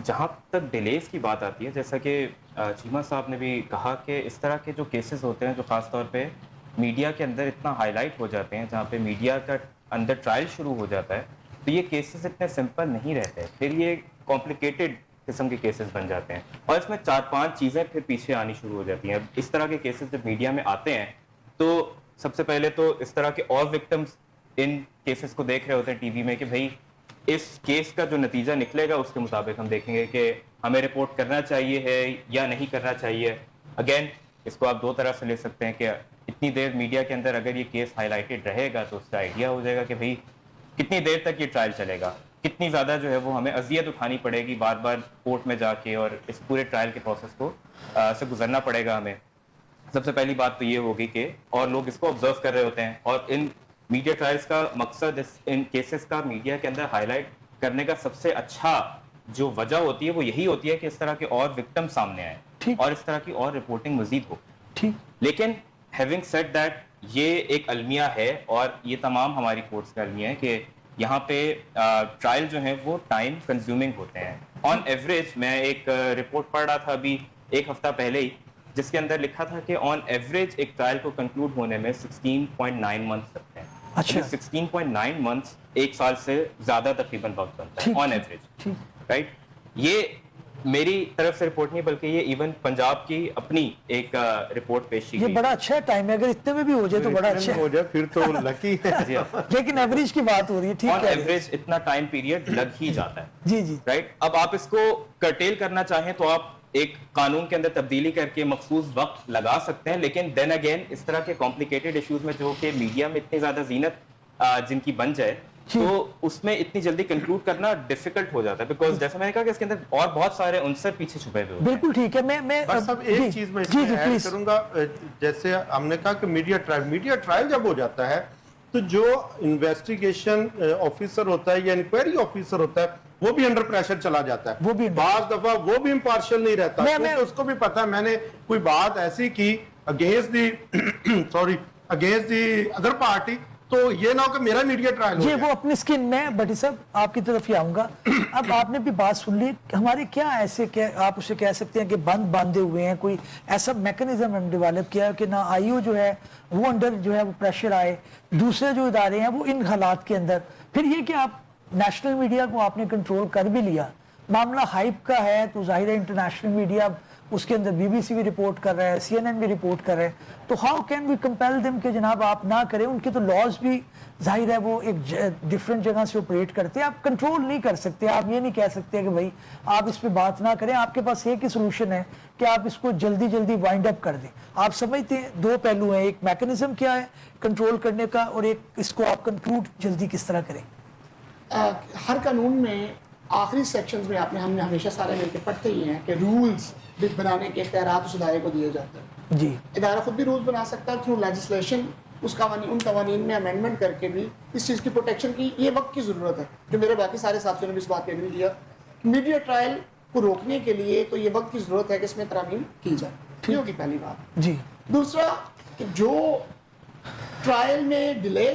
جہاں تک ڈیلیز کی بات آتی ہے, جیسا کہ چیمہ صاحب نے بھی کہا کہ اس طرح کے جو کیسز ہوتے ہیں جو خاص طور پہ میڈیا کے اندر اتنا ہائی لائٹ ہو جاتے ہیں, جہاں پہ میڈیا کا اندر ٹرائل شروع ہو جاتا ہے, تو یہ کیسز اتنے سمپل نہیں رہتے, پھر یہ کمپلیکیٹڈ قسم کے کیسز بن جاتے ہیں, اور اس میں 4-5 چیزیں پھر پیچھے آنی شروع ہو جاتی ہیں. اس طرح کے کیسز جب میڈیا میں آتے ہیں تو سب سے پہلے تو اس طرح کے اور وکٹمز ان کیسز کو دیکھ رہے ہوتے ہیں ٹی وی میں کہ بھائی اس کیس کا جو نتیجہ نکلے گا اس کے مطابق ہم دیکھیں گے کہ ہمیں رپورٹ کرنا چاہیے ہے یا نہیں کرنا چاہیے. اگین اس کو آپ 2 طرح سے لے سکتے ہیں کہ اتنی دیر میڈیا کے اندر اگر یہ کیس ہائی لائٹڈ رہے گا تو اس کا آئیڈیا ہو جائے گا کہ بھائی کتنی دیر تک یہ ٹرائل چلے گا, کتنی زیادہ جو ہے وہ ہمیں اذیت اٹھانی پڑے گی, بار بار کورٹ میں جا کے, اور اس پورے ٹرائل کے پروسیس کو سے گزرنا پڑے گا ہمیں. سب سے پہلی بات تو یہ ہوگی کہ اور لوگ اس کو آبزرو کر رہے ہوتے ہیں, اور ان میڈیا ٹرائلز کا مقصد ان کیسز کا میڈیا کے اندر ہائی لائٹ کرنے کا سب سے اچھا جو وجہ ہوتی ہے وہ یہی ہوتی ہے کہ اس طرح کے اور وکٹم سامنے آئیں اور اس طرح کی اور رپورٹنگ مزید ہو. لیکن ہیونگ سیڈ دیٹ یہ ایک المیہ ہے, اور یہ تمام ہماری کورٹس کا المیہ ہے کہ یہاں پہ ٹرائل جو ہیں وہ ٹائم کنزیومنگ ہوتے ہیں. آن ایوریج میں ایک رپورٹ پڑھ رہا تھا ابھی 1 ہفتہ پہلے ہی, جس کے اندر لکھا تھا کہ آن ایوریج ایک ٹرائل کو کنکلوڈ ہونے میں 16.9 منتھس لگتے ہیں. 16.9 منتھس 1 سال سے زیادہ تقریباً وقت بنتا ہے آن ایوریج, رائٹ. یہ میری طرف سے رپورٹ نہیں بلکہ یہ ایون پنجاب کی اپنی ایک رپورٹ پیش کی. یہ بڑا اچھا ٹائم ہے, اگر اتنے میں بھی ہو جائے تو بڑا اچھا ہو جائے پھر تو لکی ہے, لیکن ایوریج کی بات ہو رہی ہے. ٹھیک ہے, آن ایوریج اتنا ٹائم پیریڈ لگ ہی جاتا ہے. جی جی رائٹ. اب آپ اس کو کرٹیل کرنا چاہیں تو آپ ایک قانون کے اندر تبدیلی کر کے مخصوص وقت لگا سکتے ہیں, لیکن دین اگین اس طرح کے کمپلیکیٹڈ ایشوز میں جو کہ میڈیا میں اتنی زیادہ زینت جن کی بن جائے تو اس میں اتنی جلدی کنکلوڈ کرنا ڈیفیکلٹ ہو جاتا ہے, بیکاز جیسا میں نے کہا کہ اس کے اندر اور بہت سارے عنصر پیچھے چھپے ہوئے. بالکل ٹھیک ہے. میں بس اب ایک چیز میں اس میں ایڈ کروں گا, جیسے ہم نے کہا کہ میڈیا ٹرائل جب ہو جاتا ہے تو جو انویسٹیگیشن آفیسر ہوتا ہے یا انکوائری آفیسر ہوتا ہے وہ بھی انڈر پریشر چلا جاتا ہے, وہ بھی بعض دفعہ وہ بھی امپارشل نہیں رہتا, کیونکہ اس کو بھی پتا ہے میں نے کوئی بات ایسی کی اگینسٹ دی ادر پارٹی تو یہ نہ ہو کہ میرا میڈیا ٹرائل ہو جائے. وہ اپنی سکن میں, بٹی صاحب آپ کی طرف ہی آؤں گا. اب آپ نے بھی بات سن لی, ہمارے کیا ایسے آپ اسے کہہ سکتے ہیں کہ باندھے ہوئے ہیں, کوئی ایسا میکنزم ہم ڈیولپ کیا کہ نہ آئی او جو ہے وہ انڈر جو ہے وہ پریشر آئے, دوسرے جو ادارے ہیں وہ ان حالات کے اندر. پھر یہ کہ آپ نیشنل میڈیا کو آپ نے کنٹرول کر بھی لیا, معاملہ ہائپ کا ہے تو ظاہر ہے انٹرنیشنل میڈیا اس کے اندر BBC بھی رپورٹ کر رہا ہے, CNN بھی رپورٹ کر رہے ہیں, تو how can we compel them کہ جناب آپ نہ کریں. ان کے تو لاز بھی ظاہر ہے وہ ایک ڈفرینٹ جگہ سے آپریٹ کرتے ہیں, آپ کنٹرول نہیں کر سکتے. آپ یہ نہیں کہہ سکتے کہ بھائی آپ اس پہ بات نہ کریں, آپ کے پاس ایک ہی سولوشن ہے کہ آپ اس کو جلدی وائنڈ اپ کر دیں. آپ سمجھتے ہیں 2 پہلو ہیں, ایک میکنزم کیا ہے کنٹرول کرنے کا, اور ایک اس کو آپ کنکلوڈ جلدی کس طرح کریں. ہر قانون میں آخری سیکشنز میں ہم نے ہمیشہ سارے مل کے پڑھتے ہی ہیں کہ رولز بنانے کے اختیارات اس ادارے کو دیے جاتے ہیں. جی, ادارہ خود بھی رولز بنا سکتا ہے تھرو لیجسلیشن, اس ان قوانین میں امینڈمنٹ کر کے بھی اس چیز کی پروٹیکشن کی یہ وقت کی ضرورت ہے, جو میرے باقی سارے ساتھیوں نے بھی اس بات پہ ایگری کیا. میڈیا ٹرائل کو روکنے کے لیے تو یہ وقت کی ضرورت ہے کہ اس میں ترامیم کی جائے, یہ ہوگی پہلی بات. جی, دوسرا کہ جو ٹرائل میں ڈیلے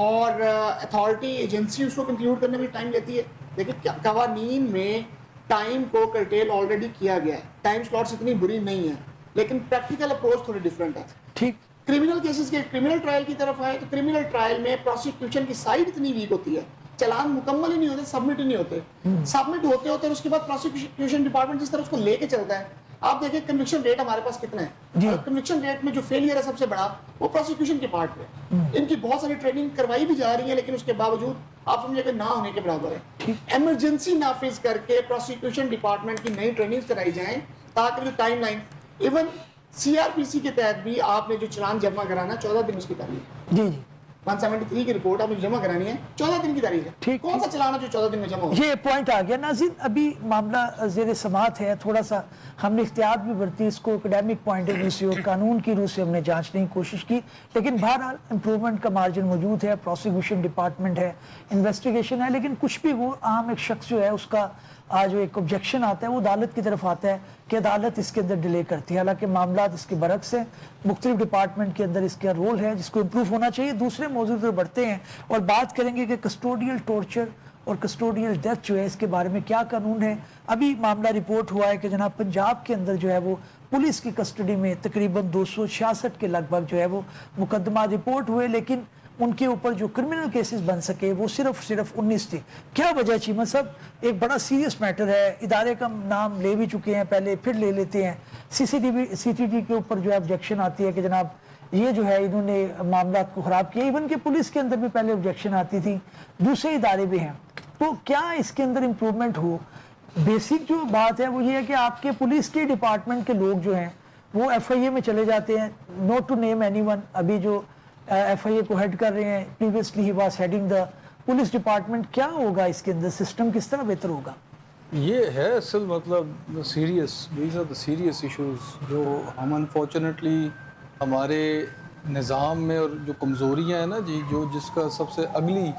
اور اتھارٹی ایجنسی اس کو کنکلوڈ کرنے میں ٹائم لیتی ہے. دیکھیں قوانین میں ٹائم کو کرٹیل آلریڈی کیا گیا ہے, ٹائم سلاٹس اتنی بری نہیں ہے, لیکن پریکٹیکل اپروچ تھوڑی ڈفرینٹ ہے. ٹھیک, क्रिमिनल केसेस के क्रिमिनल ट्रायल की तरफ आए तो क्रिमिनल ट्रायल में प्रोसिक्यूशन की साइड इतनी वीक होती है, चालान मुकम्मल ही नहीं होते, सबमिट ही नहीं होते, सबमिट होते होते और उसके बाद प्रोसिक्यूशन डिपार्टमेंट जिस तरह उसको लेके चलता है, आप देखिए कन्विक्शन रेट हमारे पास कितना है, कन्विक्शन रेट में जो फेलियर है सबसे बड़ा वो प्रोसिक्यूशन के पार्ट पे। इनकी बहुत सारी ट्रेनिंग करवाई भी जा रही है लेकिन उसके बावजूद आप समझिए कि ना होने के बराबर है। इमरजेंसी नाफिज करके प्रोसिक्यूशन डिपार्टमेंट की नई ट्रेनिंग कराई जाए ताकि जो टाइमलाइन, इवन सीआरपीसी के तहत भी आपने जो चालान जमा कराना 14 दिन उसकी तारीख है। जी जी 173 की रिपोर्ट आपने जमा करानी है, 14 दिन की तारीख है। ठीक, कौन सा चालान है जो 14 दिन में जमा हो? ये पॉइंट आ गया नाज़रीन। अभी मामला ज़ेर समात है, थोड़ा सा हमने इख्तियात भी बरती, इसको एकेडमिक पॉइंट ऑफ व्यू से और कानून की रूह से हमने जांचने की कोशिश की, लेकिन बहरहाल इम्प्रूवमेंट का मार्जिन मौजूद है। प्रोसिक्यूशन डिपार्टमेंट है, इन्वेस्टिगेशन है, लेकिन कुछ भी वो आम एक शख्स जो है उसका आज जो एक ऑब्जेक्शन आता है वो अदालत की तरफ आता है कि अदालत इसके अंदर डिले करती है, हालांकि मामला इसके बरक्स है। मुख्तलिफ डिपार्टमेंट के अंदर इसका रोल है जिसको इम्प्रूव होना चाहिए। दूसरे मौजूद पर बढ़ते हैं और बात करेंगे कि कस्टोडियल टॉर्चर और कस्टोडियल डेथ जो है इसके बारे में क्या कानून है। अभी मामला रिपोर्ट हुआ है कि जनाब पंजाब के अंदर जो है वो पुलिस की कस्टडी में तकरीबन 266 के लगभग जो है वो मुकदमा रिपोर्ट हुए, लेकिन उनके ऊपर जो क्रिमिनल केसेस बन सके वो सिर्फ 19 थे। क्या वजह चीमा साहब? एक बड़ा सीरियस मैटर है, इदारे का नाम ले भी चुके हैं पहले, फिर ले लेते हैं। सीटीटी के ऊपर जो है ऑब्जेक्शन आती है कि जनाब ये जो है इन्होंने मामला को ख़राब किया। इवन के पुलिस के अंदर भी पहले ऑब्जेक्शन आती थी, दूसरे इदारे भी हैं। तो क्या इसके अंदर इम्प्रूवमेंट हो? बेसिक जो बात है वो ये है कि आपके पुलिस के डिपार्टमेंट के लोग जो हैं वो FIA में चले जाते हैं, नॉट टू नेम एनीवन। अभी जो FIA को हेड कर रहे हैं, previously he was heading the police department. क्या होगा इसके अंदर, सिस्टम किस तरह बेहतर होगा? ये है असल मतलब serious, these are the serious issues जो हम अनफॉर्चुनेटली हमारे निज़ाम में और जो कमज़ोरियाँ हैं ना जी, जो जिसका सबसे अगली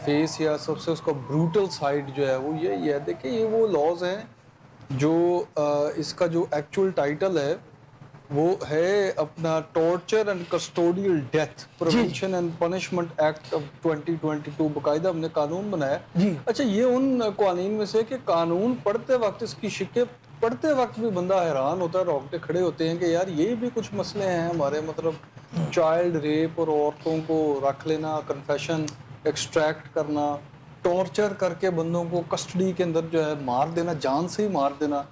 फेस या सबसे उसका ब्रूटल साइड जो है वो ये है। देखिए ये वो लॉज हैं जो इसका जो एक्चुअल टाइटल है वो है अपना torture and custodial death prevention and punishment act of 2022। बाकायदा हमने कानून बनाया। अच्छा, ये उन कानून में से कि कानून पढ़ते वक्त इसकी शिक्के पढ़ते वक्त भी बंदा हैरान होता है, रोंगटे खड़े होते हैं कि यार ये भी कुछ मसले हैं हमारे, मतलब चाइल्ड रेप और औरतों को रख लेना, कन्फेशन एक्सट्रैक्ट करना, टॉर्चर करके बंदों को कस्टडी के अंदर जो है मार देना, जान से ही मार देना,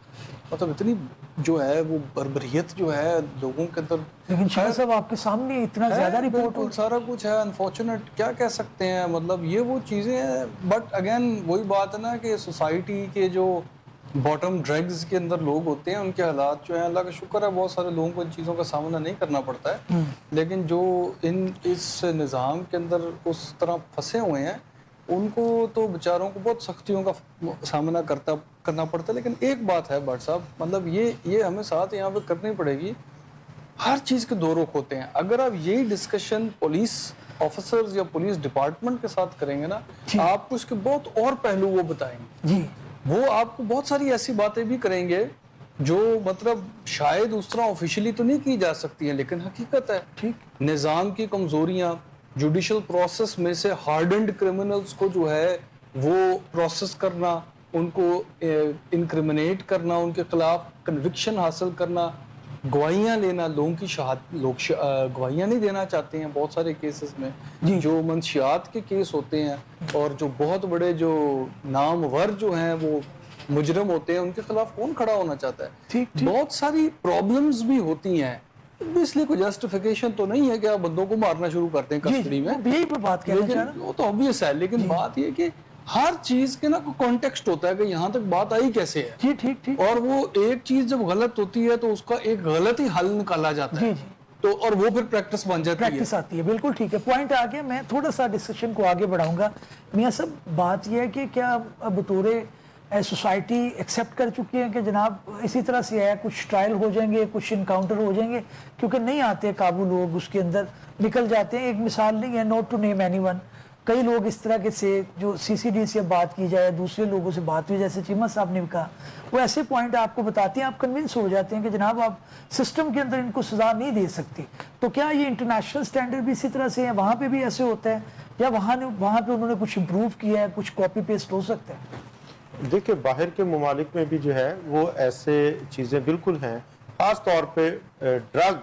मतलब इतनी जो है वो बर्बरियत जो है लोगों के अंदर। लेकिन शाह साहब आपके सामने इतना ज्यादा रिपोर्ट हो, सारा कुछ है। अनफॉर्चुनेट क्या कह सकते हैं, मतलब ये वो चीज़ें हैं। बट अगेन वही बात है ना कि सोसाइटी के जो बॉटम ड्रग्स के अंदर लोग होते हैं उनके हालात जो हैं, अल्लाह का शुक्र है बहुत सारे लोगों को इन चीज़ों का सामना नहीं करना पड़ता है, लेकिन जो इस निज़ाम के अंदर उस तरह फंसे हुए हैं उनको तो बेचारों को बहुत सख्तियों का सामना करना पड़ता है। लेकिन एक बात है भट्ट साहब, मतलब ये हमें साथ यहाँ पे करनी पड़ेगी, हर चीज़ के दो रुख होते हैं। अगर आप यही डिस्कशन पुलिस ऑफिसर्स या पुलिस डिपार्टमेंट के साथ करेंगे ना, आपको उसके बहुत और पहलू वो बताएंगे जी। वो आपको बहुत सारी ऐसी बातें भी करेंगे जो मतलब शायद उस तरह ऑफिशियली तो नहीं की जा सकती है, लेकिन हकीकत है। ठीक, निज़ाम की कमजोरियां, जुडिशल प्रोसेस में से हार्डन्ड क्रिमिनल्स को जो है वो प्रोसेस करना, उनको इंक्रिमिनेट करना, उनके खिलाफ कन्विक्शन हासिल करना, गवाहियाँ लेना, लोगों की लोग गवाहियाँ नहीं देना चाहते हैं बहुत सारे केसेस में। जो मंशियात के केस होते हैं और जो बहुत बड़े जो नामवर जो हैं वो मुजरम होते हैं, उनके खिलाफ कौन खड़ा होना चाहता है। ठीक, बहुत सारी प्रॉब्लम्स भी होती हैं, इसलिए कोई जस्टिफिकेशन तो नहीं है कि आप बंदों को मारना शुरू करते हैं कस्टडी में, यही पे बात कर रहे हैं, वो तो ऑब्वियस है। लेकिन बात ये कि हर चीज के ना कोई कॉन्टेक्स्ट होता है कि यहाँ तक बात आई कैसे है। जी, ठीक ठीक। और वो एक चीज जब गलत होती है तो उसका एक गलत ही हल निकाला जाता है, तो और वो फिर प्रैक्टिस बन जाती है, प्रैक्टिस आती है। बिल्कुल ठीक है, पॉइंट आ गया। मैं थोड़ा सा डिस्कशन को आगे बढ़ाऊंगा। मियां साहब, बात यह है कि क्या बतौर सोसाइटी एक्सेप्ट कर चुकी है कि जनाब इसी तरह से है, कुछ ट्रायल हो जाएंगे, कुछ इनकाउंटर हो जाएंगे, क्योंकि नहीं आते काबू लोग, उसके अंदर निकल जाते हैं। एक मिसाल नहीं है, नॉट टू नेम एनीवन, कई लोग इस तरह के से जो CCD से बात की जाए, दूसरे लोगों से बात हुई, जैसे चीमा साहब ने भी कहा, वो ऐसे पॉइंट आपको बताते हैं, आप कन्विंस हो जाते हैं कि जनाब आप सिस्टम के अंदर इनको सजा नहीं दे सकती। तो क्या ये इंटरनेशनल स्टैंडर्ड भी इसी तरह से है, वहाँ पे भी ऐसे होता है, या वहाँ पे उन्होंने कुछ इम्प्रूव किया है, कुछ कॉपी पेस्ट हो सकता है? देखिए, बाहर के ममालिक में भी जो है वो ऐसे चीज़ें बिल्कुल हैं। ख़ास तौर पे ड्रग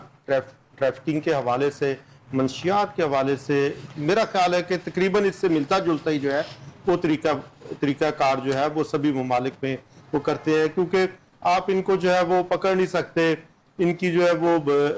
ट्रैफिकिंग के हवाले से, मंशियात के हवाले से मेरा ख्याल है कि तकरीबन इससे मिलता जुलता ही जो है वो तरीकाकार जो है वो सभी ममालिक में वो करते हैं, क्योंकि आप इनको जो है वो पकड़ नहीं सकते, इनकी जो है वो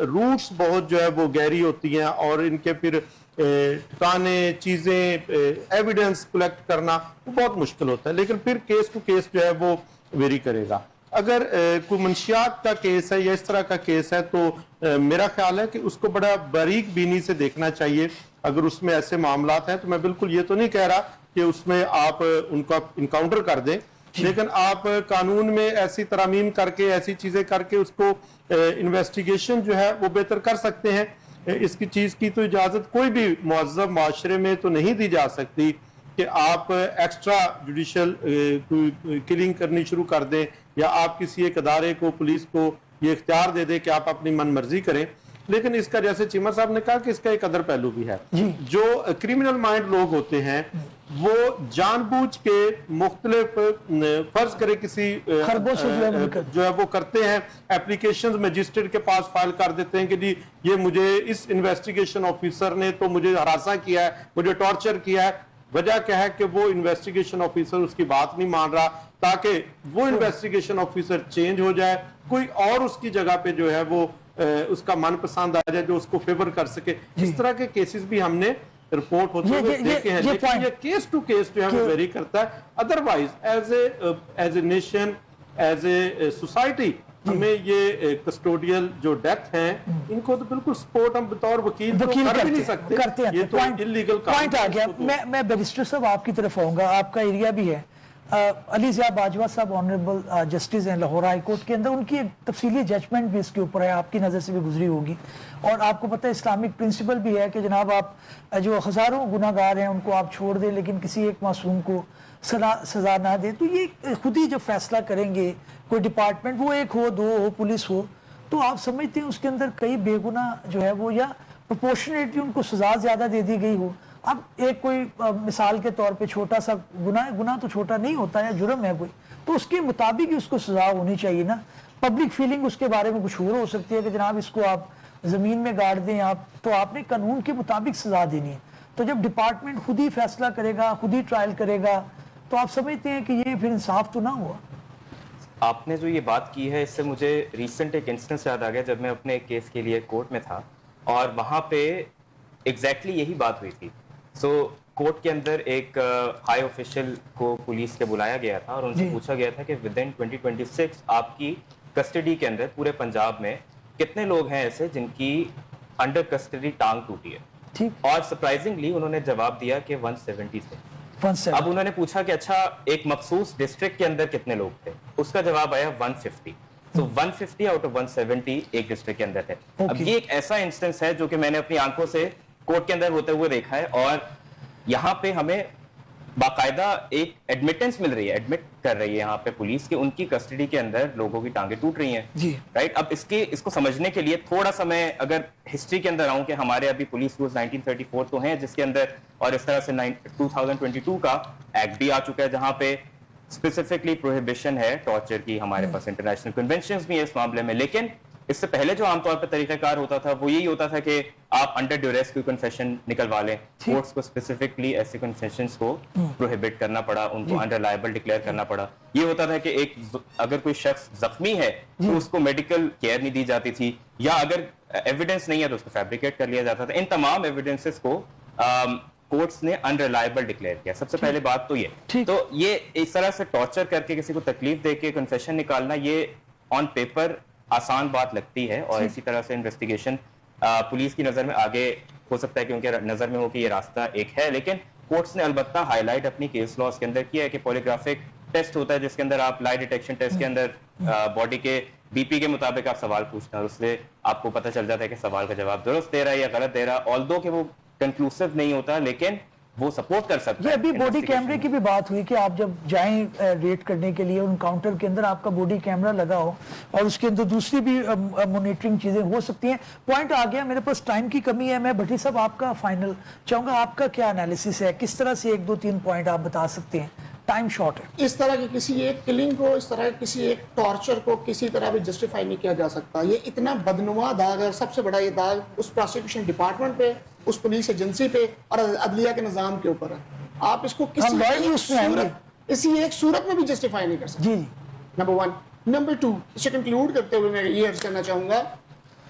रूट्स बहुत जो है वो गहरी होती हैं और इनके फिर ठिकाने चीज़ें एविडेंस कलेक्ट करना वो बहुत मुश्किल होता है। लेकिन फिर केस टू केस जो है वो वेरी करेगा। अगर कोई मंशियात का केस है या इस तरह का केस है तो मेरा ख्याल है कि उसको बड़ा बारीक बीनी से देखना चाहिए। अगर उसमें ऐसे मामलात हैं तो मैं बिल्कुल ये तो नहीं कह रहा कि उसमें आप उनका इनकाउंटर कर दें, लेकिन आप कानून में ऐसी तरामीम करके ऐसी चीज़ें करके उसको इन्वेस्टिगेशन जो है वो बेहतर कर सकते हैं। इसकी चीज़ की तो इजाज़त कोई भी मुअज़्ज़ब माशरे में तो नहीं दी जा सकती कि आप एक्स्ट्रा जुडिशल किलिंग करनी शुरू कर दें या आप किसी एक अदारे को, पुलिस को ये इख्तियार दे दें कि आप अपनी मन मर्जी करें। लेकिन इसका, जैसे चीमा साहब ने कहा, कि इसका एक अदर पहलू भी है। जो क्रिमिनल माइंड लोग होते हैं वो जानबूझ के मुख्तलिफ फर्ज करे किसी जो है वो करते हैं, एप्लीकेशन मजिस्ट्रेट के पास फाइल कर देते हैं कि जी ये मुझे इस इन्वेस्टिगेशन ऑफिसर ने तो मुझे हरासा किया है, मुझे टॉर्चर किया है। वजह क्या है कि वो इन्वेस्टिगेशन ऑफिसर उसकी बात नहीं मान रहा, ताकि वो इन्वेस्टिगेशन ऑफिसर चेंज हो जाए, कोई और उसकी जगह पे जो है वो उसका मनपसंद आ जाए जो उसको फेवर कर सके। इस तरह के केसेस भी हमने रिपोर्ट होते हुए देखे हैं। लेकिन ये केस टू केस जो है वो वेरी करता है। Otherwise as a nation, as a society, हमें ये कस्टोडियल जो डेथ हैं इनको तो बिल्कुल सपोर्ट हम बतौर वकील कर भी नहीं सकते, करते हैं। ये तो इलीगल पॉइंट आ गया। मैं बैरिस्टर साहब आपकी तरफ आऊंगा, आपका एरिया भी है। अली ज़िया बाजवा साहब ऑनरेबल जस्टिस हैं लाहौर हाई कोर्ट के अंदर, उनकी एक तफसीली जजमेंट भी इसके ऊपर है, आपकी नज़र से भी गुजरी होगी। और आपको पता है इस्लामिक प्रिंसिपल भी है कि जनाब आप जो हज़ारों गुनाहगार हैं उनको आप छोड़ दें लेकिन किसी एक मासूम को सज़ा ना दें। तो ये खुद ही जब फैसला करेंगे कोई डिपार्टमेंट, वो एक हो, दो हो, पुलिस हो, तो आप समझते हैं उसके अंदर कई बेगुनाह जो है वो, या प्रोपोर्शनेटली उनको सज़ा ज़्यादा दे दी गई हो। अब एक कोई मिसाल के तौर पे छोटा सा गुनाह तो छोटा नहीं होता है, जुर्म है कोई, तो उसके मुताबिक ही उसको सज़ा होनी चाहिए ना। पब्लिक फीलिंग उसके बारे में कुछ और हो सकती है कि जनाब इसको आप ज़मीन में गाड़ दें आप, तो आपने कानून के मुताबिक सज़ा देनी है। तो जब डिपार्टमेंट खुद ही फैसला करेगा, खुद ही ट्रायल करेगा, तो आप समझते हैं कि ये फिर इंसाफ तो ना हुआ। आपने जो ये बात की है इससे मुझे रिसेंट एक इंस्टेंस याद आ गया जब मैं अपने एक केस के लिए कोर्ट में था और वहाँ पे एग्जैक्टली यही बात हुई थी। कोर्ट के अंदर एक हाई ऑफिशियल को पुलिस के बुलाया गया था और उनसे पूछा गया था कि विद इन 2026 आपकी कस्टडी के अंदर पूरे पंजाब में कितने लोग हैं ऐसे जिनकी अंडर कस्टडी टांग टूटी है। ठीक। और सरप्राइजिंगली उन्होंने जवाब दिया कि 170 थे। अब उन्होंने पूछा कि अच्छा एक मखसूस डिस्ट्रिक्ट के अंदर कितने लोग थे, उसका जवाब आया 150। तो 150 आउट ऑफ 170 एक डिस्ट्रिक्ट के अंदर है। अब ये एक ऐसा इंस्टेंस है जो कि मैंने अपनी आंखों से कोर्ट के अंदर होते हुए देखा है और यहाँ पे हमें बाकायदा एक एडमिटेंस मिल रही है, एडमिट कर रही है यहाँ पे पुलिस कि उनकी कस्टडी के अंदर लोगों की टांगे टूट रही हैं। राइट। अब इसको समझने के लिए थोड़ा सा मैं अगर हिस्ट्री के अंदर आऊं कि हमारे अभी पुलिस रूल्स 1934 तो हैं जिसके अंदर, और इस तरह से 2022 का एक्ट भी आ चुका है जहां पे स्पेसिफिकली प्रोहिबिशन है टॉर्चर की। हमारे पास इंटरनेशनल कन्वेंशंस भी है इस मामले में। लेकिन इससे पहले जो आमतौर पर तरीकाकार होता था वो यही होता था कि आप अंडर ड्यूरेस कोई कन्फेशन निकलवा लें। कोर्ट्स को स्पेसिफिकली ऐसे कन्फेशंस को प्रोहिबिट करना पड़ा, उनको अनरिलायबल डिक्लेयर करना पड़ा। ये होता था कि एक अगर कोई शख्स जख्मी है तो उसको मेडिकल केयर नहीं दी जाती थी, या अगर एविडेंस नहीं है तो उसको फैब्रिकेट कर लिया जाता था। इन तमाम एविडेंसेस को कोर्ट्स ने अनरिलायबल डिक्लेयर किया। सबसे पहले बात तो ये, तो ये इस तरह से टॉर्चर करके किसी को तकलीफ दे के कन्फेशन निकालना ये ऑन पेपर आसान बात लगती है और इसी तरह से इन्वेस्टिगेशन पुलिस की नजर में आगे हो सकता है कि उनके नजर में हो कि ये रास्ता एक है। लेकिन कोर्ट्स ने अलबत्ता हाईलाइट अपनी केस लॉस के अंदर किया है कि पॉलीग्राफिक टेस्ट होता है जिसके अंदर आप लाई डिटेक्शन टेस्ट के अंदर बॉडी के बीपी के मुताबिक आप सवाल पूछते हैं और उससे आपको पता चल जाता है कि सवाल का जवाब दुरुस्त दे रहा है या गलत दे रहा है। ऑल्दो कि वो कंक्लूसिव नहीं होता लेकिन वो सपोर्ट कर सकते हैं। अभी बॉडी कैमरे की भी बात हुई कि आप जब जाएं रेड करने के लिए उन काउंटर के अंदर आपका बॉडी कैमरा लगा हो और उसके अंदर दूसरी भी मॉनिटरिंग चीजें हो सकती हैं। पॉइंट आ गया, मेरे पास टाइम की कमी है। मैं भट्टी साहब आपका फाइनल चाहूंगा, आपका क्या एनालिसिस है, किस तरह से 1 2 3 पॉइंट आप बता सकते हैं ٹائم شارٹ ہے. اس طرح کی کسی ایک کلنگ کو، اس طرح کسی ایک ٹارچر کو کسی طرح بھی جسٹیفائی نہیں کیا جا سکتا. یہ اتنا بدنما داغ ہے، سب سے بڑا یہ داغ اس پروسیکیوشن ڈپارٹمنٹ پہ، اس پولیس ایجنسی پہ اور عدلیہ کے نظام کے اوپر ہے. آپ اس کو کسی ایک صورت میں بھی جسٹیفائی نہیں کر سکتے. جی نمبر 1. نمبر 2، اسے کنکلوڈ کرتے ہوئے میں یہ عرض کرنا چاہوں گا،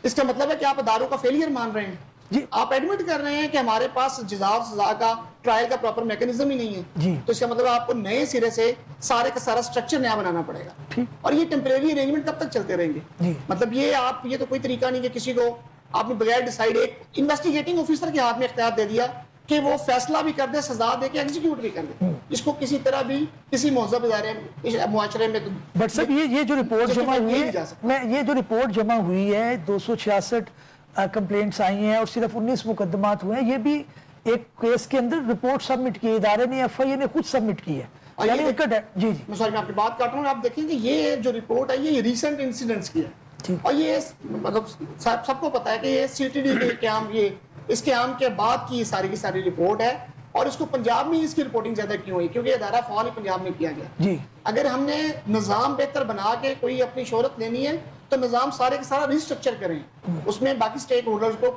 اس کا مطلب ہے کہ آپ اداروں کا فیلئر مان رہے ہیں. جی آپ ایڈمٹ کر رہے ہیں کہ ہمارے پاس جزا اور سزا کا ٹرائل کا پراپر میکینزم ہی نہیں ہے. جی تو اس کا مطلب آپ کو نئے سرے سے سارے کا سارا اسٹرکچر نیا بنانا پڑے گا. اور یہ ٹیمپریری ارینجمنٹ کب تک چلتے رہیں گے؟ جی مطلب یہ تو کوئی طریقہ نہیں کہ کسی کو آپ نے بغیر ڈیسائیڈ ایک انویسٹیگیٹنگ آفیسر کے ہاتھ میں اختیار دے دیا کہ وہ فیصلہ بھی کر دے، سزا دے کے ایگزیکیوٹ بھی کر دے. اس کو کسی طرح بھی کسی مہذب ادارے معاشرے میں بٹ صاحب یہ جو رپورٹ جمع ہوئی ہے، یہ جو رپورٹ جمع ہوئی ہے 266 کمپلینٹس آئی ہیں اور صرف 19 مقدمات ہوئے ہیں، یہ بھی ایک کیس کے اندر رپورٹ سبمٹ کی ادارے نے، ایف آئی اے نے خود سبمٹ کی ہے. یعنی جی میں سوری میں آپ کی بات کاٹ رہا ہوں. آپ دیکھیں کہ یہ جو رپورٹ ہے یہ ریسنٹ انسیڈنٹس کی ہے اور یہ مطلب سب کو پتا ہے کہ یہ سی ٹی ڈی کے قیام، یہ اس قیام کے بعد کی ساری کی ساری رپورٹ ہے. اور اس کو پنجاب میں اس کی رپورٹنگ زیادہ کیوں ہوئی؟ کیونکہ ادارہ فعال پنجاب میں کیا گیا. جی اگر ہم نے نظام بہتر بنا کے کوئی اپنی شہرت لینی ہے تو نظام سارے کا سارا ریسٹرکچر کریں. اس میں باقی اسٹیک ہولڈرز کو،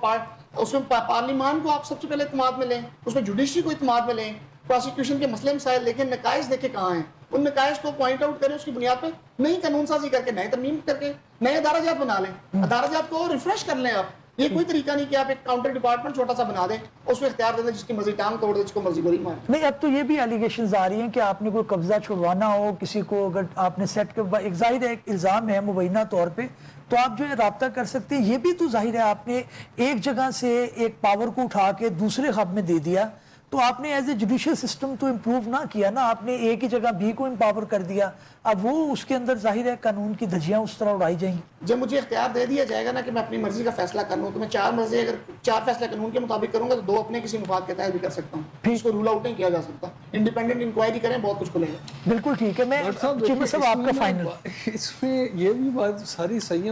اس میں پارلیمان کو آپ سب سے پہلے اعتماد میں لیں، اس میں جوڈیشری کو اعتماد میں لیں، پروسیکیوشن کے مسئلے مسائل دیکھیں، نقائص دیکھیں کہاں ہیں، ان نقائص کو پوائنٹ آؤٹ کریں، اس کی بنیاد پہ نئی قانون سازی کر کے، نئے ترمیم کر کے نئے ادارہ جات بنا لیں، ادارہ جات کو ریفریش کر لیں. آپ یہ کوئی طریقہ نہیں کہ آپ ایک کاؤنٹر ڈپارٹمنٹ چھوٹا سا بنا دیں، اس کو اختیار دے دیں جس کی مرضی ٹانگ توڑ دے، جس کو مرضی گولی مار. نہیں، اب تو یہ بھی الیگیشنز آ رہی ہیں کہ آپ نے کوئی قبضہ چھڑوانا ہو کسی کو، اگر آپ نے سیٹ کر، ایک ظاہر ہے ایک الزام ہے مبینہ طور پہ، تو آپ جو ہے رابطہ کر سکتے ہیں. یہ بھی تو ظاہر ہے آپ نے ایک جگہ سے ایک پاور کو اٹھا کے دوسرے ہب میں دے دیا، تو آپ نے ایز اے جوڈیشل سسٹم تو امپروو نہ کیا نا، آپ نے ایک ہی جگہ بھی کو امپاور کر دیا. اب وہ اس کے اندر ظاہر ہے قانون کی دھجیاں اس طرح اڑائی جائیں گی. جب مجھے اختیار دے دیا جائے گا نا کہ میں اپنی مرضی کا فیصلہ کر لوں، تو میں اگر 4 فیصلے قانون کے مطابق کروں گا تو 2 اپنے کسی مفاد کے تحت بھی کر سکتا ہوں. اس کو رول آؤٹ نہیں کیا جا سکتا. انڈیپینڈنٹ انکوائری کریں، بہت کچھ کھلے گا. بالکل ٹھیک ہے. میں چیمبر صاحب آپ کا فائنل. اس میں یہ بھی بات ساری صحیح ہے،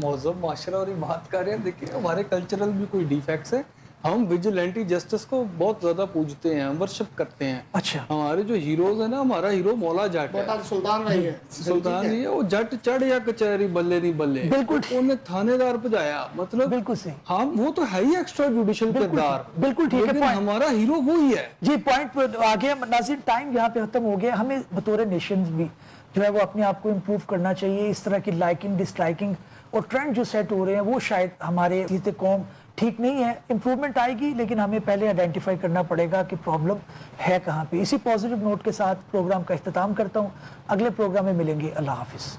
مہذب معاشرہ اور یہ بات کر رہے ہیں. دیکھیں ہمارے کلچرل بھی کوئی ڈیفیکٹس ہیں. ہم ویجیلنٹی جسٹس کو بہت زیادہ پوجتے ہیں، ورشپ کرتے ہیں. اچھا، ہمارے جو ہیروز ہیں نا، ہمارا ہیرو مولا جٹ ہے، سلطان رہی ہے، سلطان ہی ہے. وہ جٹ چڑھ یا کچہری بلے نہیں بلے، بالکل انہیں تھانے دار پجایا. مطلب بالکل صحیح. ہاں وہ تو ہے ہی ایکسٹرا جوڈیشل کردار. بالکل ٹھیک ہے. لیکن ہمارا ہیرو وہی ہے. جی پوائنٹ پہ آ گیا. ناظرین ٹائم یہاں پہ ختم ہو گیا. ہمیں بطور نیشنز بھی جو ہے وہ اپنے آپ کو امپروو کرنا چاہیے. اس طرح کی لائکنگ ڈس لائکنگ اور ٹرینڈ جو سیٹ ہو رہے ہیں وہ شاید ہمارے جیتے قوم ٹھیک نہیں ہے. امپروومنٹ آئے گی لیکن ہمیں پہلے آئیڈینٹیفائی کرنا پڑے گا کہ پرابلم ہے کہاں پہ. اسی پازیٹیو نوٹ کے ساتھ پروگرام کا اختتام کرتا ہوں. اگلے پروگرام میں ملیں گے. اللہ حافظ.